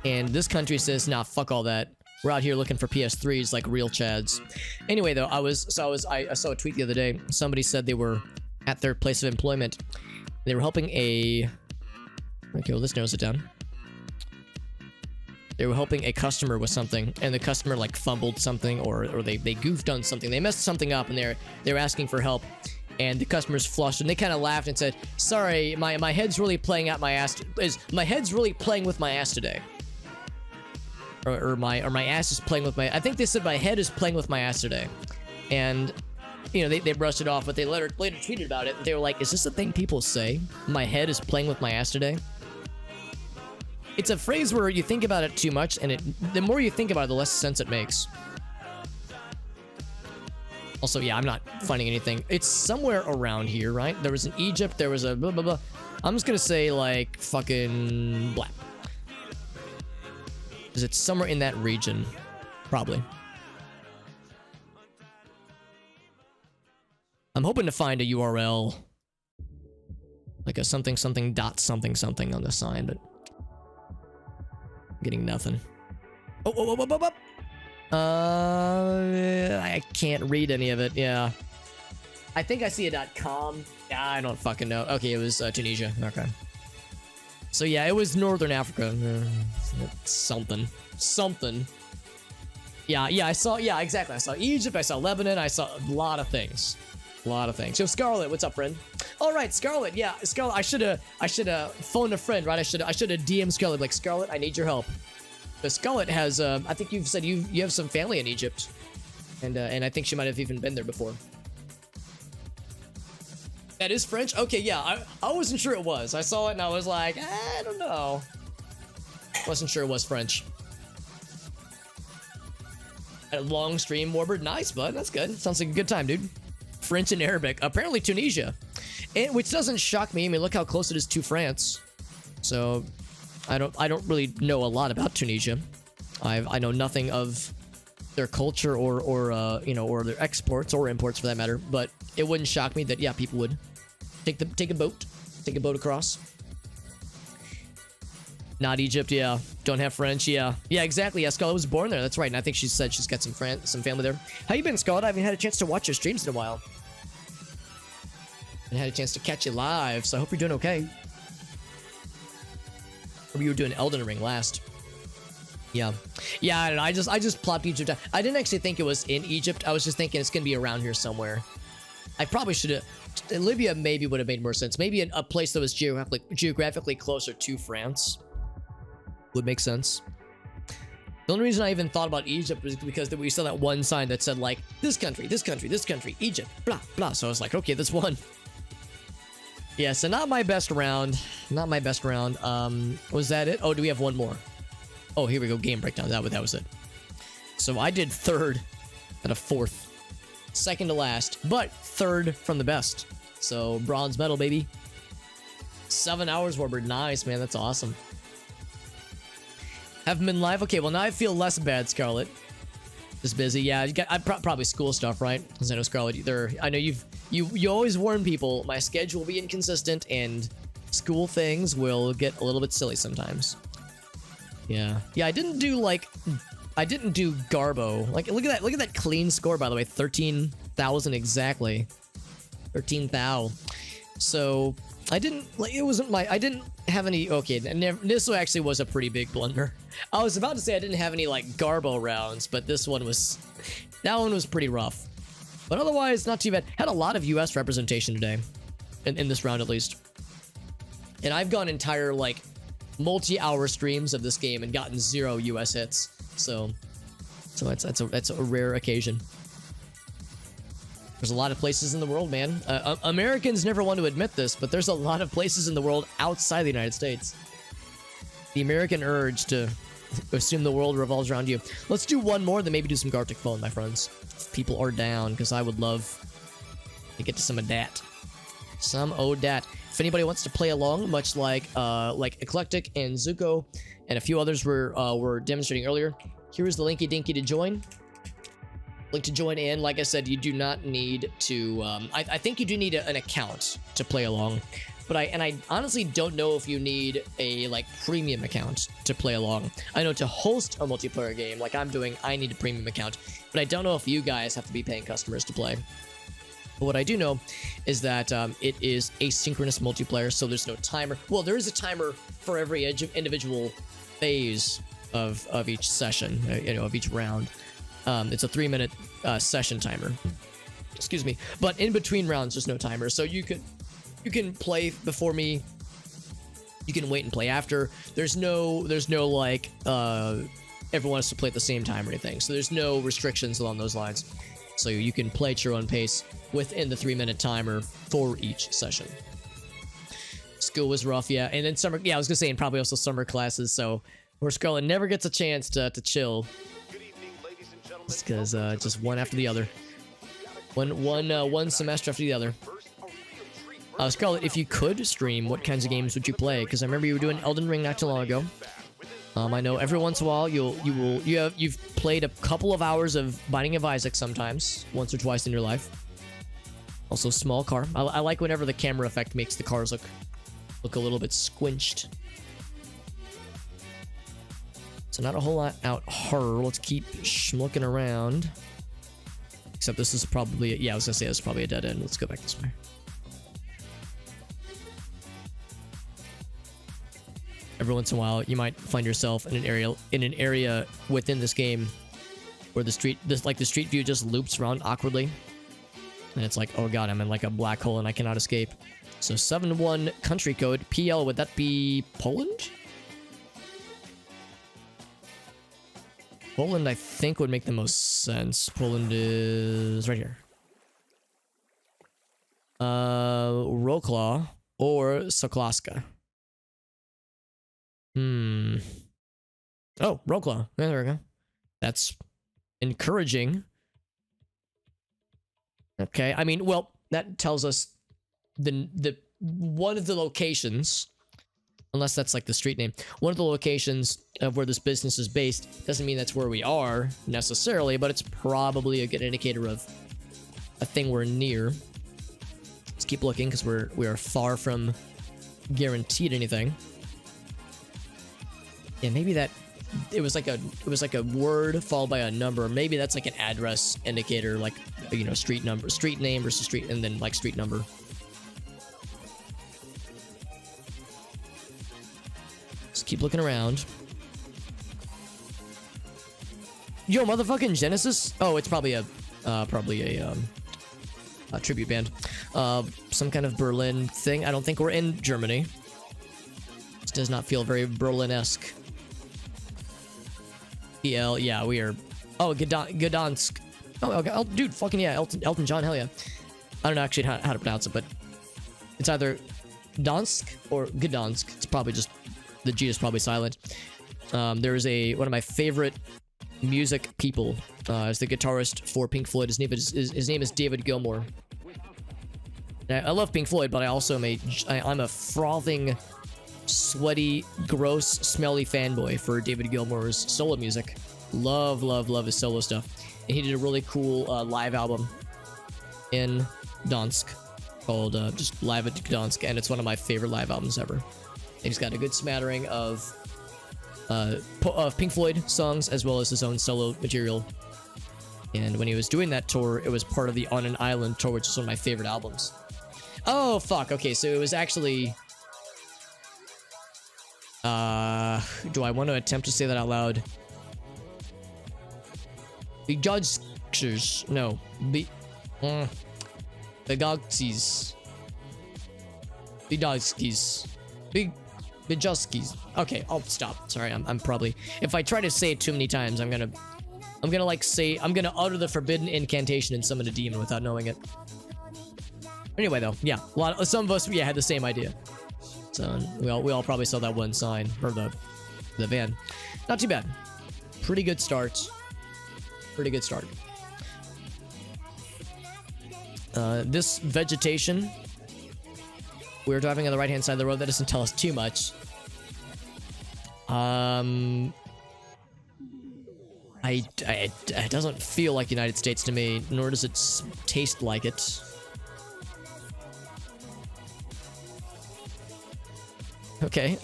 And this country says, nah, fuck all that. We're out here looking for PS3s like real chads. Anyway, though, I saw a tweet the other day. Somebody said they were at their place of employment. They were helping a... Okay, well, let's narrow it down. They were helping a customer with something, and the customer like fumbled something, or they goofed on something. They messed something up, and they were asking for help. And the customers flushed, and they kind of laughed and said, "Sorry, my head's really playing out my ass. My head's really playing with my ass today." Or my ass is playing with my... I think they said my head is playing with my ass today. And, you know, they brushed it off, but they later tweeted about it. They were like, is this a thing people say? My head is playing with my ass today? It's a phrase where you think about it too much, and the more you think about it, the less sense it makes. Also, yeah, I'm not finding anything. It's somewhere around here, right? There was an Egypt, there was a blah, blah, blah. I'm just gonna say, like, fucking blah. Because it's somewhere in that region. Probably. I'm hoping to find a URL. Like a something dot something on the sign, but... I'm getting nothing. Oh. I can't read any of it, yeah. I think I see a .com. Yeah, I don't fucking know. Okay, it was Tunisia. Okay. So yeah, it was Northern Africa. Something. Yeah, I saw, yeah, exactly. I saw Egypt, I saw Lebanon, I saw a lot of things. So Scarlet, what's up, friend? All right, Scarlet, yeah, Scarlet, I should have phoned a friend, right? I should have DM'd Scarlet, like, Scarlet, I need your help. Because Scarlet has, I think you've said you have some family in Egypt. And I think she might have even been there before. That is French? Okay, yeah, I wasn't sure it was. I saw it and I was like, I don't know. Wasn't sure it was French. A long stream, Warbird. Nice, bud. That's good. Sounds like a good time, dude. French and Arabic. Apparently Tunisia. Which doesn't shock me. I mean, look how close it is to France. So, I don't really know a lot about Tunisia. I know nothing of their culture or you know, or their exports or imports for that matter. But it wouldn't shock me that, yeah, people would take a boat across. Not Egypt, yeah. Don't have French, yeah. Yeah, exactly. Yeah, Scarlett was born there. That's right. And I think she said she's got some family there. How you been, Scarlett? I haven't had a chance to watch your streams in a while. I had a chance to catch you live, so I hope you're doing okay. Or you were doing Elden Ring last. Yeah. Yeah, I don't know. I just plopped Egypt down. I didn't actually think it was in Egypt. I was just thinking it's going to be around here somewhere. I probably should have... Libya maybe would have made more sense. Maybe a place that was geographically closer to France would make sense. The only reason I even thought about Egypt was because we saw that one sign that said, like, this country, Egypt, blah, blah. So I was like, okay, this one. Yeah, so not my best round. Was that it? Oh, do we have one more? Oh, here we go. Game breakdown. That was it. So I did third out of fourth. Second to last, but third from the best. So bronze medal, baby. 7 hours, Warbird. Nice, man. That's awesome. Haven't been live? Okay, well, now I feel less bad, Scarlett. Just busy. Yeah, you got probably school stuff, right? Because I know, Scarlett, I know you always warn people my schedule will be inconsistent and school things will get a little bit silly sometimes. Yeah. Yeah, I didn't do Garbo. Like, look at that clean score, by the way. 13,000 exactly. 13,000. So I didn't have any. Okay, this actually was a pretty big blunder. I was about to say I didn't have any like Garbo rounds, but that one was pretty rough. But otherwise, not too bad. Had a lot of US representation today, in this round at least. And I've gone entire like multi-hour streams of this game and gotten 0 US hits. So that's a rare occasion. There's a lot of places in the world, man. Americans never want to admit this, but there's a lot of places in the world outside the United States. The American urge to assume the world revolves around you. Let's do one more, then maybe do some Gartic Phone, my friends. If people are down, because I would love to get to some of that. Some of that. If anybody wants to play along, much like Eclectic and Zuko and a few others were demonstrating earlier, here is the linky dinky to join. Link to join in. Like I said, you do not need to. I think you do need an account to play along, but I honestly don't know if you need a premium account to play along. I know to host a multiplayer game like I'm doing, I need a premium account, but I don't know if you guys have to be paying customers to play. But what I do know is that it is asynchronous multiplayer, so there's no timer. Well, there is a timer for every individual phase of each session, of each round. It's a 3-minute session timer. Excuse me. But in between rounds, there's no timer, so you can play before me. You can wait and play after. There's no like everyone has to play at the same time or anything. So there's no restrictions along those lines. So you can play at your own pace within the 3-minute timer for each session. School was rough, yeah, and then summer. Yeah, I was gonna say, and probably also summer classes. So where Scarlet never gets a chance to chill. Because just one after the other, one semester after the other. Scarlet, if you could stream, what kinds of games would you play? Because I remember you were doing Elden Ring not too long ago. I know every once in a while you've played a couple of hours of Binding of Isaac sometimes, once or twice in your life. Also, small car. I like whenever the camera effect makes the cars look a little bit squinched. So not a whole lot out her. Let's keep looking around. Except this is probably, yeah, I was gonna say this is probably a dead end. Let's go back this way. Every once in a while, you might find yourself in an area within this game where the street view just loops around awkwardly, and it's like, oh god, I'm in like a black hole and I cannot escape. So 7-1 country code PL. Would that be Poland? Poland, I think, would make the most sense. Poland is right here. Wrocław or Soklaska. Oh, Wrocław. Yeah, there we go. That's encouraging. Okay, I mean, well, that tells us the one of the locations, unless that's like the street name, one of the locations of where this business is based. Doesn't mean that's where we are necessarily, but it's probably a good indicator of a thing we're near. Let's keep looking because we are far from guaranteed anything. Yeah, maybe that it was like a word followed by a number. Maybe that's like an address indicator, like, you know, street number, street name versus street, and then like street number. Just keep looking around. Yo, motherfucking Genesis. Oh, it's probably a tribute band, some kind of Berlin thing. I don't think we're in Germany. This does not feel very Berlin-esque. PL, yeah, we are. Oh, Gdansk. Oh, okay. Oh, dude, fucking yeah, Elton John, hell yeah. I don't know actually how to pronounce it, but it's either Gdansk or Gdansk. It's probably just, the G is probably silent. There is one of my favorite music people, is the guitarist for Pink Floyd. His name is David Gilmour. I love Pink Floyd, but I also I'm a frothing, sweaty, gross, smelly fanboy for David Gilmour's solo music. Love his solo stuff. And he did a really cool live album in Gdansk called just Live at Gdansk, and it's one of my favorite live albums ever. And he's got a good smattering of Pink Floyd songs as well as his own solo material. And when he was doing that tour, it was part of the On an Island tour, which is one of my favorite albums. Oh fuck, okay, so it was actually do I want to attempt to say that out loud? Begogskers. No. Begogskis. Bedogskis. Bejoskis. Okay, I'll stop. Sorry, I'm probably... If I try to say it too many times, I'm gonna I'm gonna like say, I'm gonna utter the forbidden incantation and summon a demon without knowing it. Anyway, though, yeah, some of us, yeah, had the same idea. So we all probably saw that one sign, or the van. Not too bad. Pretty good start. Pretty good start. This vegetation, we're driving on the right-hand side of the road. That doesn't tell us too much. It doesn't feel like the United States to me, nor does it taste like it. Okay,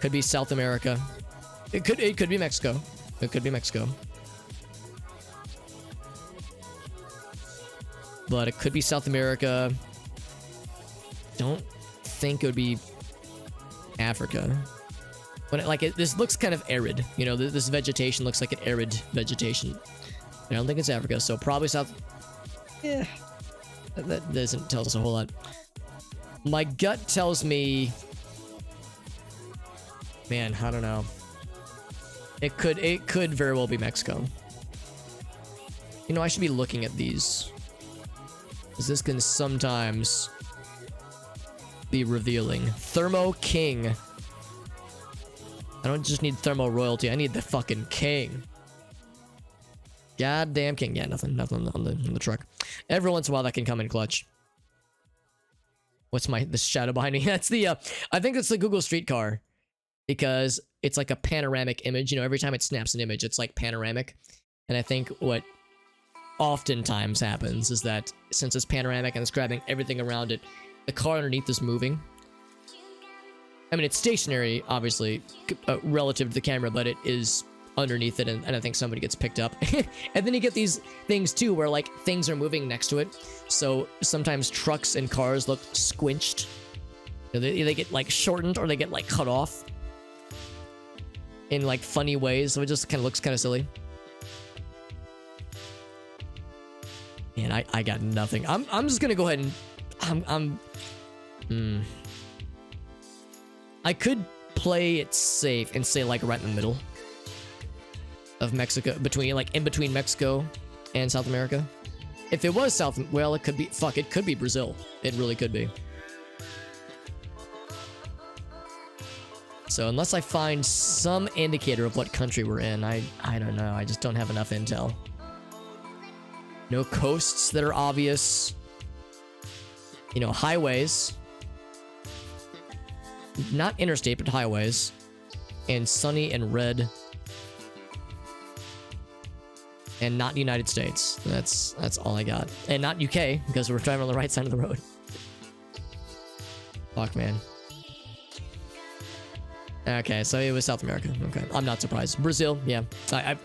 could be South America. It could be Mexico. It could be Mexico. But it could be South America. Don't think it would be Africa. When this looks kind of arid. You know, this vegetation looks like an arid vegetation. I don't think it's Africa, so probably South. Yeah, that doesn't tell us a whole lot. My gut tells me, man, I don't know. It could very well be Mexico. You know, I should be looking at these, because this can sometimes be revealing. Thermo King. I don't just need Thermo Royalty. I need the fucking king. Goddamn king. Yeah, nothing on the truck. Every once in a while that can come in clutch. What's the shadow behind me? That's the, I think that's the Google Streetcar, because it's like a panoramic image. You know, every time it snaps an image, it's like panoramic. And I think what oftentimes happens is that since it's panoramic and it's grabbing everything around it, the car underneath is moving. I mean, it's stationary, obviously, relative to the camera, but it is underneath it, and I think somebody gets picked up. And then you get these things too where like things are moving next to it, so sometimes trucks and cars look squinched. They get like shortened, or they get like cut off in like funny ways, so it just kind of looks kind of silly. Man, I got nothing. I'm just gonna go ahead and I could play it safe and say like right in the middle of Mexico, in between Mexico and South America. If it was well, it could be, it could be Brazil. It really could be. So unless I find some indicator of what country we're in, I don't know. I just don't have enough intel. No coasts that are obvious. You know, highways. Not interstate, but highways. And sunny and red. And not United States. That's all I got. And not UK, because we're driving on the right side of the road. Fuck, man. Okay, so it was South America. Okay, I'm not surprised. Brazil, yeah.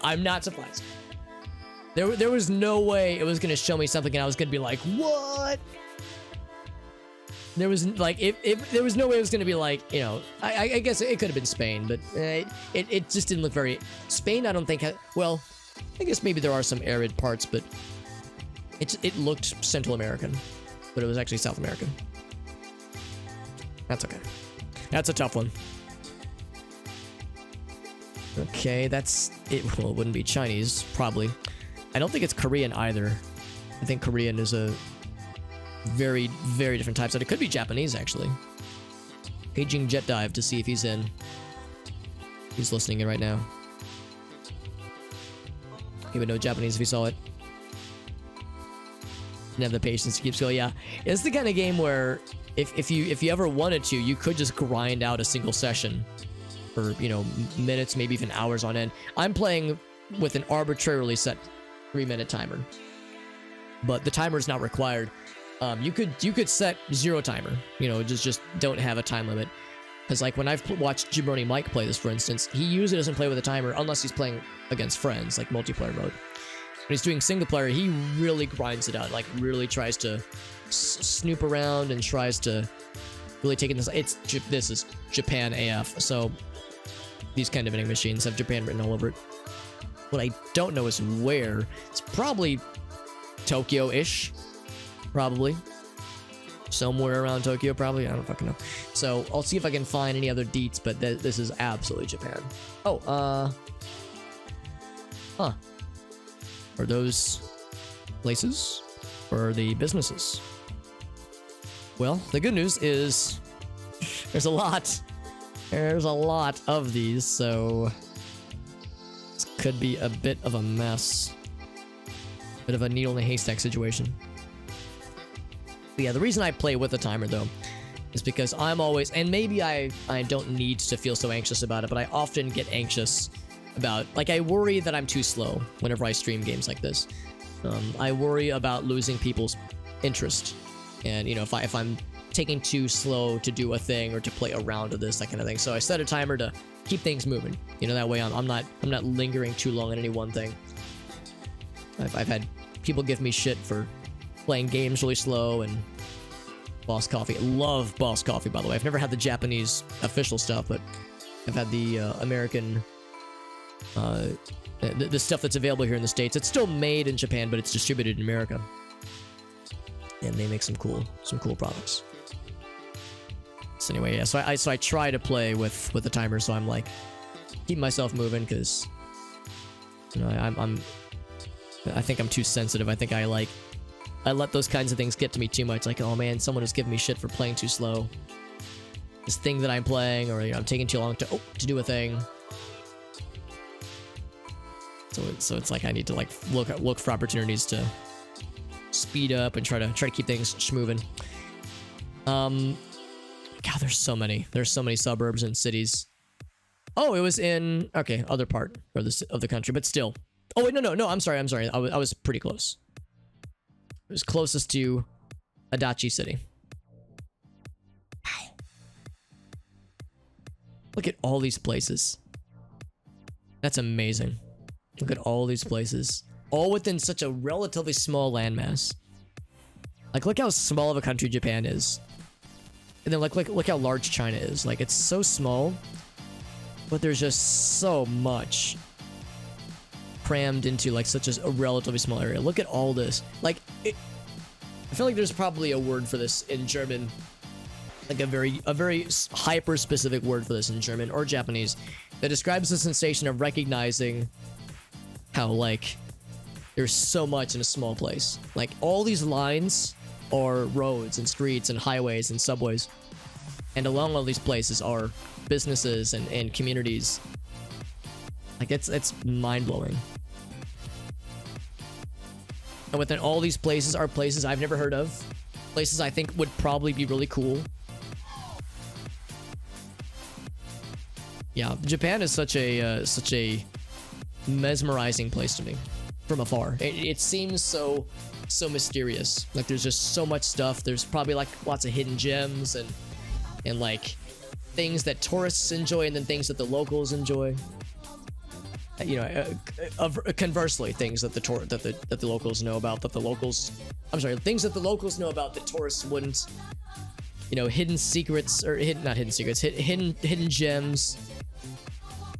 I'm not surprised. There was no way it was gonna show me something and I was gonna be like, what? There was like, there was no way it was gonna be like, you know, I guess it could have been Spain, but it just didn't look very. Spain, I don't think. Well, I guess maybe there are some arid parts, but it looked Central American, but it was actually South American. That's okay. That's a tough one. Okay, that's it. Well, it wouldn't be Chinese, probably. I don't think it's Korean either. I think Korean is a very, very different type. So it could be Japanese, actually. Paging Jet Dive to see if he's in. He's listening in right now. He would know Japanese if he saw it. Didn't have the patience to keep going. Yeah, it's the kind of game where if you ever wanted to, you could just grind out a single session for, you know, minutes, maybe even hours on end. I'm playing with an arbitrarily set 3-minute timer, but the timer is not required. You could set 0 timer. You know, just don't have a time limit. Because like when I've watched Jabroni Mike play this, for instance, he usually doesn't play with a timer unless he's playing against friends, like multiplayer mode. When he's doing single player, he really grinds it out, like really tries to snoop around and tries to really take it. This is Japan AF, so these kind of vending machines have Japan written all over it. What I don't know is where. It's probably Tokyo-ish, probably. Somewhere around Tokyo, probably. I don't fucking know. So I'll see if I can find any other deets, but this is absolutely Japan. Oh, Huh. Are those places or the businesses? Well, the good news is there's a lot. There's a lot of these, so this could be a bit of a mess. Bit of a needle in a haystack situation. But yeah, the reason I play with a timer though is because I'm always, and maybe I don't need to feel so anxious about it, but I often get anxious about, like, I worry that I'm too slow whenever I stream games like this. I worry about losing people's interest, and you know, if I'm taking too slow to do a thing or to play a round of this, that kind of thing. So I set a timer to keep things moving. You know, that way I'm not lingering too long on any one thing. I've had people give me shit for playing games really slow, and Boss Coffee. Love Boss Coffee, by the way. I've never had the Japanese official stuff, but I've had the American, the stuff that's available here in the States. It's still made in Japan, but it's distributed in America, and they make some cool products. So anyway, yeah. So I try to play with the timer, so I'm like keep myself moving, because you know I think I'm too sensitive. I think I let those kinds of things get to me too much. Like, oh man, someone is giving me shit for playing too slow. This thing that I'm playing, or you know, I'm taking too long to do a thing. So it's like I need to like look for opportunities to speed up and try to keep things schmoving. God, there's so many suburbs and cities. Oh, it was in other part of the country, but still. Oh wait, no. I'm sorry. I was pretty close. It was closest to Adachi City. Wow. Look at all these places. That's amazing. Look at all these places. All within such a relatively small landmass. Like, look how small of a country Japan is. And then look how large China is. Like, it's so small, but there's just so much crammed into like such a relatively small area. Look at all this. Like, I feel like there's probably a word for this in German, like a very hyper specific word for this in German or Japanese that describes the sensation of recognizing how like there's so much in a small place. Like, all these lines are roads and streets and highways and subways, and along all these places are businesses and communities. Like, it's mind-blowing. And within all these places are places I've never heard of. Places I think would probably be really cool. Yeah, Japan is such a mesmerizing place to me from afar. It seems so mysterious. Like, there's just so much stuff. There's probably like lots of hidden gems and like things that tourists enjoy, and then things that the locals enjoy. You know, conversely, things that the locals know about things that the locals know about that tourists wouldn't. You know, hidden secrets, or not hidden secrets, hidden gems,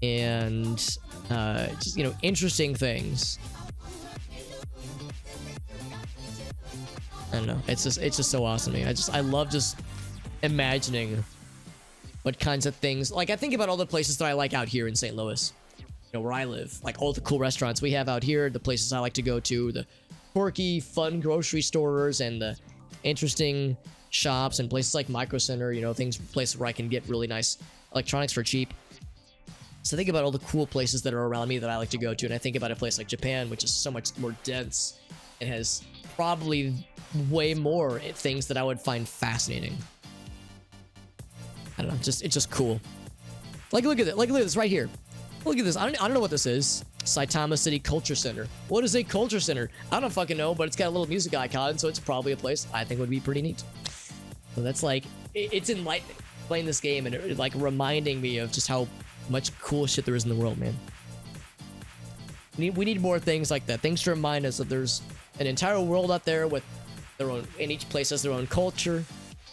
and just, you know, interesting things. I don't know. It's just so awesome to me. I love just imagining what kinds of things. Like, I think about all the places that I like out here in St. Louis. You know, where I live, like all the cool restaurants we have out here, the places I like to go to, the quirky, fun grocery stores, and the interesting shops, and places like Micro Center, you know, places where I can get really nice electronics for cheap. So I think about all the cool places that are around me that I like to go to, and I think about a place like Japan, which is so much more dense and has probably way more things that I would find fascinating. I don't know, it's just cool. Like, look at it. Like, look at this right here. Look at this. I don't know what this is. Saitama City Culture Center. What is a culture center? I don't fucking know, but it's got a little music icon, so it's probably a place I think would be pretty neat. So that's like, it's enlightening playing this game, and it like reminding me of just how much cool shit there is in the world, man. We need more things like that. Things to remind us that there's an entire world out there with their own, and each place has their own culture.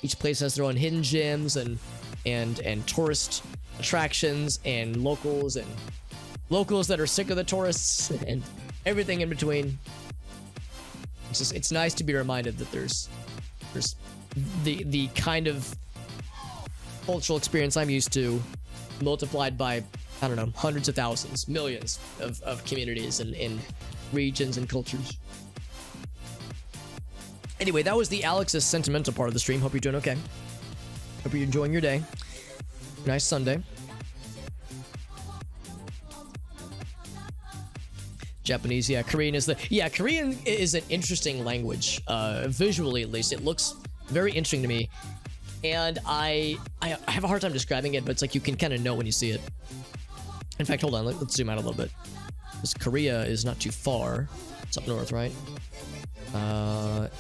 Each place has their own hidden gems and tourist attractions, and locals that are sick of the tourists, and everything in between. It's nice to be reminded that there's the kind of cultural experience I'm used to, multiplied by I don't know, hundreds of thousands, millions of communities and regions and cultures. Anyway, that was the Alex's sentimental part of the stream. Hope you're doing okay. Hope you're enjoying your day. Nice Sunday. Japanese, yeah. Korean is Korean is an interesting language. Visually, at least, it looks very interesting to me. And I have a hard time describing it, but it's like you can kind of know when you see it. In fact, hold on, let's zoom out a little bit. Because Korea is not too far. It's up north, right?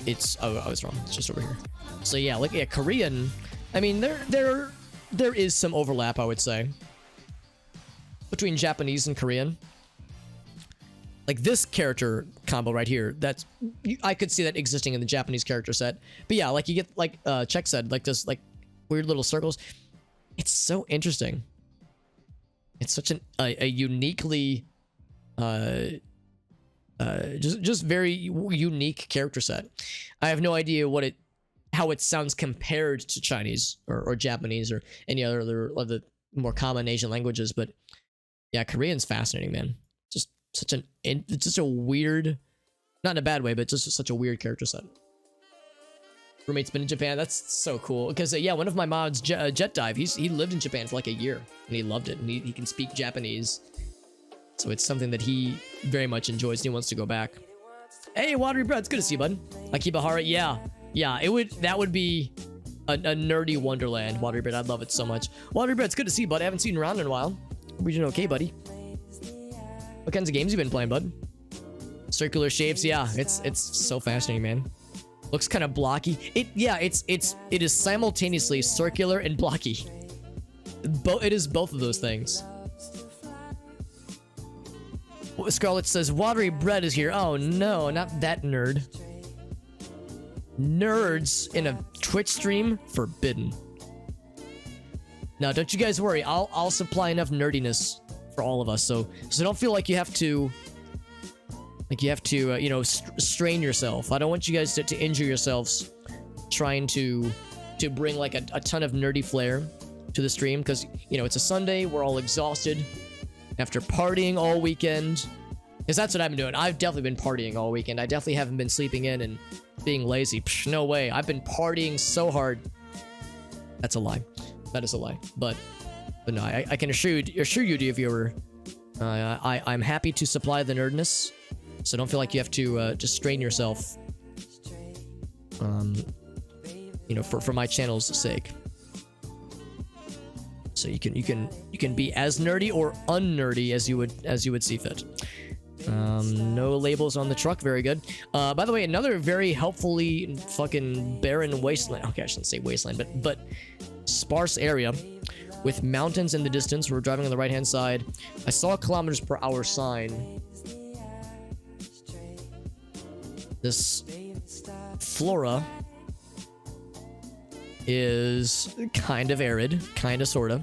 It's I was wrong. It's just over here. So yeah, like Korean. I mean, there is some overlap, I would say, between Japanese and Korean. Like this character combo right here, I could see that existing in the Japanese character set. But yeah, like you get like Czech said, like this like weird little circles. It's so interesting. It's such a uniquely just very unique character set. I have no idea how it sounds compared to Chinese or Japanese or any other of the more common Asian languages, but yeah, Korean's fascinating, man. Just it's just a weird, not in a bad way, but just such a weird character set. Roommate's been in Japan. That's so cool. Because yeah, one of my mods, Jet Dive, he lived in Japan for like a year and he loved it. And he can speak Japanese, so it's something that he very much enjoys and he wants to go back. Hey, Watery Bread, it's good to see you, bud. Akibahara, yeah, that would be a nerdy wonderland. Watery Bread, I'd love it so much. Watery Bread, it's good to see you, bud. I haven't seen you around in a while. Hope you're doing okay, buddy. What kinds of games you been playing, bud? Circular shapes, yeah, it's so fascinating, man. Looks kind of blocky. It is simultaneously circular and blocky. It is both of those things. Scarlet says, Watery Bread is here. Oh no, not that nerd. Nerds in a Twitch stream? Forbidden. Now, don't you guys worry. I'll supply enough nerdiness for all of us. So don't feel like you have to, you know, strain yourself. I don't want you guys to injure yourselves trying to bring like a ton of nerdy flair to the stream, because you know it's a Sunday. We're all exhausted after partying all weekend. Because that's what I've been doing. I've definitely been partying all weekend. I definitely haven't been sleeping in and being lazy. Psh, no way. I've been partying so hard. That's a lie. That is a lie. But no, I can assure you, dear viewer, I'm happy to supply the nerdness. So don't feel like you have to just strain yourself, you know, for my channel's sake. So you can be as nerdy or unnerdy as you would see fit. No labels on the truck, very good. By the way, another very helpfully fucking barren wasteland. Okay, I shouldn't say wasteland, but sparse area with mountains in the distance. We're driving on the right hand side. I saw a kilometers per hour sign. This flora is kind of arid, kind of, sort of.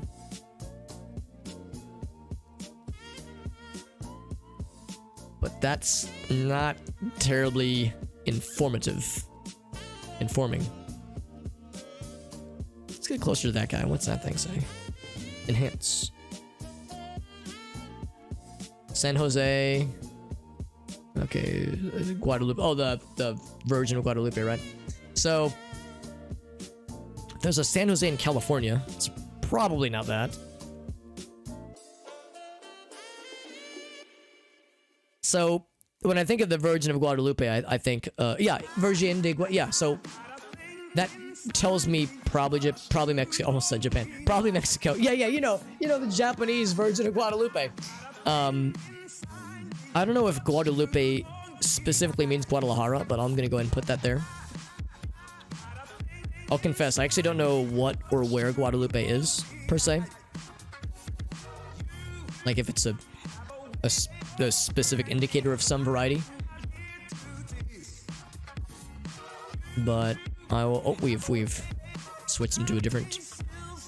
But that's not terribly informing. Let's get closer to that guy. What's that thing say? Enhance. San Jose. Okay, Guadalupe. Oh, the Virgin of Guadalupe, right? So there's a San Jose in California. It's probably not that. So when I think of the Virgin of Guadalupe, I think, yeah, Virgin de Guadalupe. Yeah, so that tells me probably Mexico. Almost said Japan. Probably Mexico. Yeah, you know the Japanese Virgin of Guadalupe. I don't know if Guadalupe specifically means Guadalajara, but I'm gonna go ahead and put that there. I'll confess, I actually don't know what or where Guadalupe is, per se. Like if it's a specific indicator of some variety. But I will... Oh, we've switched into a different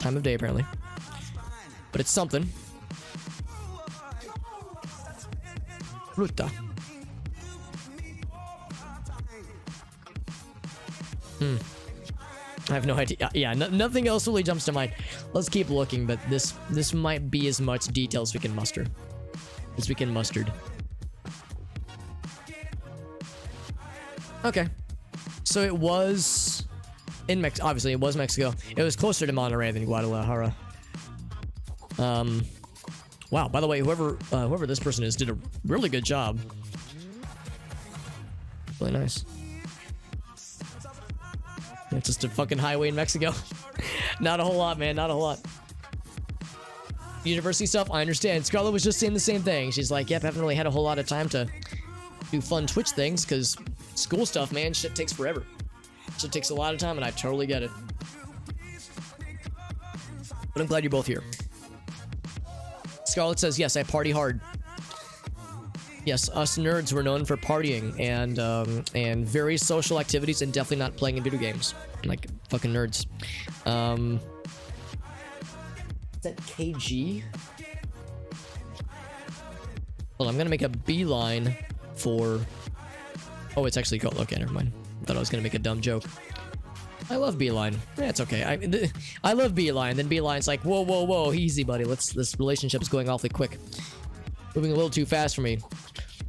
time of day, apparently. But it's something. Ruta. I have no idea. Yeah, nothing else really jumps to mind. Let's keep looking, but this might be as much detail as we can muster. Okay. So it was in Mexico. Obviously, it was Mexico. It was closer to Monterrey than Guadalajara. Wow, by the way, whoever this person is did a really good job. Really nice. It's just a fucking highway in Mexico. Not a whole lot, man. Not a whole lot. University stuff, I understand. Scarlett was just saying the same thing. She's like, yep, haven't really had a whole lot of time to do fun Twitch things because school stuff, man, shit takes forever. Shit takes a lot of time, and I totally get it. But I'm glad you're both here. Scarlett says, yes, I party hard. Yes, us nerds were known for partying and very social activities and definitely not playing in video games. Like fucking nerds. Is that KG? Well, I'm gonna make a beeline for... Oh, it's actually called... Okay, never mind. I thought I was gonna make a dumb joke. I love Beeline. Yeah, it's okay. I love Beeline. Then Beeline's like, whoa, whoa, whoa, easy, buddy. This relationship is going awfully quick. Moving a little too fast for me.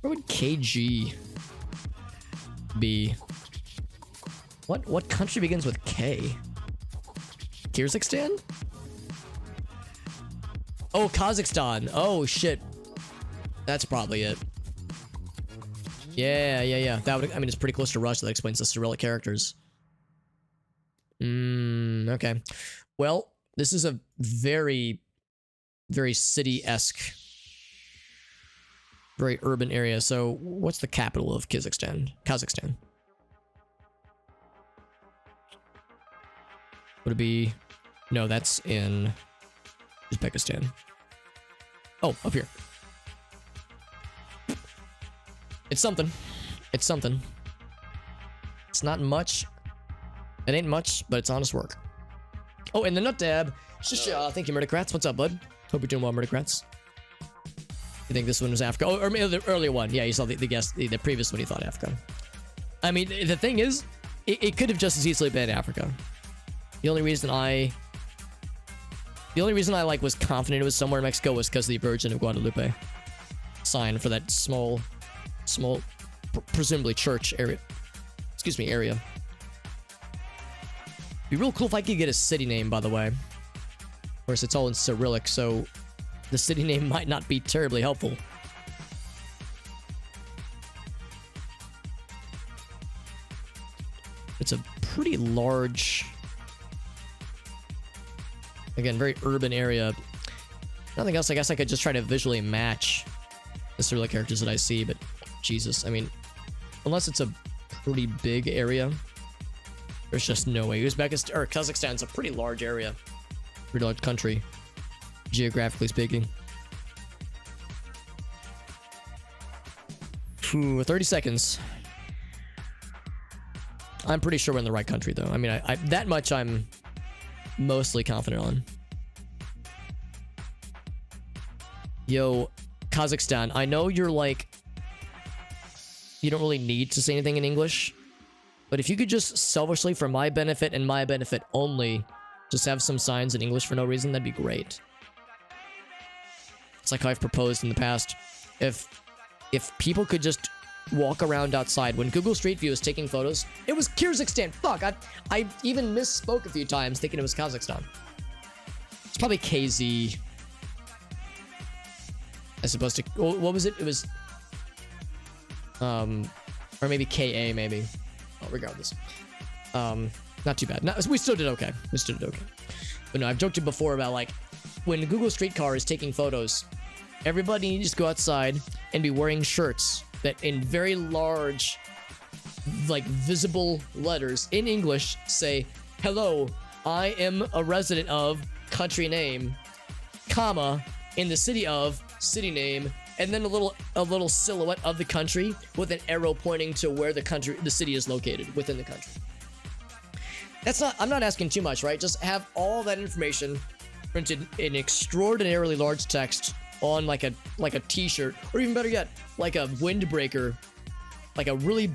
Where would KG be? What country begins with K? Kyrgyzstan? Oh, Kazakhstan. Oh, shit. That's probably it. Yeah. That would, I mean, it's pretty close to Russia. That explains the Cyrillic characters. Okay. Well, this is a very, very city-esque, very urban area. So, what's the capital of Kazakhstan? Would it be... No, that's in Uzbekistan. Oh, up here. It's something. It's something. It's not much. It ain't much, but it's honest work. Oh, and the nut dab. Thank you, Murdercrats. What's up, bud? Hope you're doing well, Murdercrats. You think this one was Africa? Oh, or maybe the earlier one. Yeah, you saw the previous one you thought Africa. I mean, the thing is, it could have just as easily been Africa. The only reason I like was confident it was somewhere in Mexico was because of the Virgin of Guadalupe sign for that small, presumably church area. Excuse me, area. Be real cool if I could get a city name, by the way. Of course, it's all in Cyrillic, so the city name might not be terribly helpful. It's a pretty large... Again, very urban area. Nothing else. I guess I could just try to visually match the Cyrillic characters that I see, but Jesus, I mean, unless it's a pretty big area, there's just no way. Uzbekistan or Kazakhstan's a pretty large area, pretty large country, geographically speaking. 30 seconds. I'm pretty sure we're in the right country, though. I mean, I that much I'm mostly confident on. Yo, Kazakhstan, I know you're like, you don't really need to say anything in English, but if you could just selfishly, for my benefit and my benefit only, just have some signs in English for no reason, that'd be great. It's like how I've proposed in the past. If people could just walk around outside. When Google Street View is taking photos, it was Kyrgyzstan. Fuck, I even misspoke a few times thinking it was Kazakhstan. It's probably KZ. As opposed to, what was it? It was, or maybe KA, maybe. Oh, regardless. Not too bad. No, we still did okay. But no, I've joked to you before about, like, when Google Streetcar is taking photos, everybody needs to go outside and be wearing shirts that in very large, like, visible letters in English say, hello, I am a resident of country name, comma, in the city of city name, and then a little silhouette of the country with an arrow pointing to where the city is located within the country. I'm not asking too much, right? Just have all that information printed in extraordinarily large text on like a t-shirt, or even better yet, like a windbreaker, like a really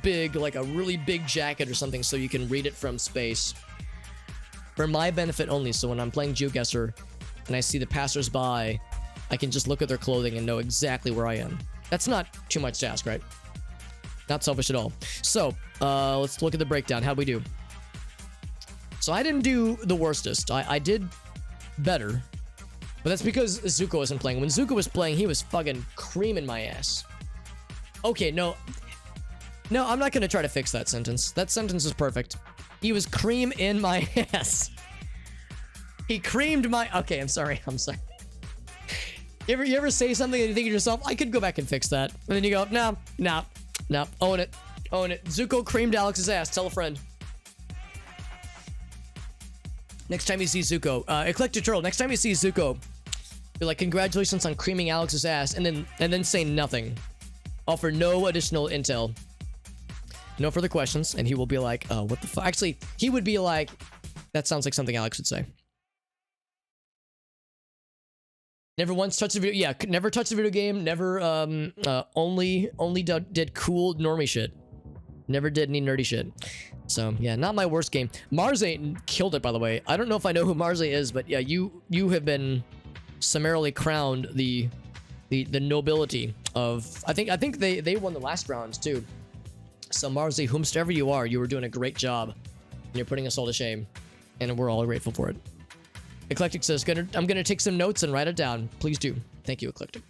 big jacket or something, so you can read it from space. for my benefit only. So when I'm playing GeoGuessr and I see the passersby, I can just look at their clothing and know exactly where I am. That's not too much to ask, right? Not selfish at all. So, let's look at the breakdown. How'd we do? So I didn't do the worstest. I did better. But that's because Zuko wasn't playing. When Zuko was playing, he was fucking creaming my ass. Okay, no. No, I'm not gonna try to fix that sentence. That sentence is perfect. He was cream in my ass. He creamed my... Okay, I'm sorry. I'm sorry. You ever say something and you think to yourself, I could go back and fix that. And then you go, no. Own it. Own it. Zuko creamed Alex's ass. Tell a friend. Next time you see Zuko, Eclectic Turtle, next time you see Zuko, be like, congratulations on creaming Alex's ass, and then say nothing. Offer no additional intel. No further questions, and he will be like, oh, what the fuck? Actually, he would be like, that sounds like something Alex would say. Never once touched a video, yeah, never touched a video game, never, only did cool normie shit. Never did any nerdy shit. So, yeah, not my worst game. Marze killed it, by the way. I don't know if I know who Marze is, but yeah, you have been summarily crowned the nobility of... I think they won the last round, too. So, Marze, whomsoever you are, you were doing a great job. And you're putting us all to shame. And we're all grateful for it. Eclectic says, I'm gonna take some notes and write it down. Please do. Thank you, Eclectic.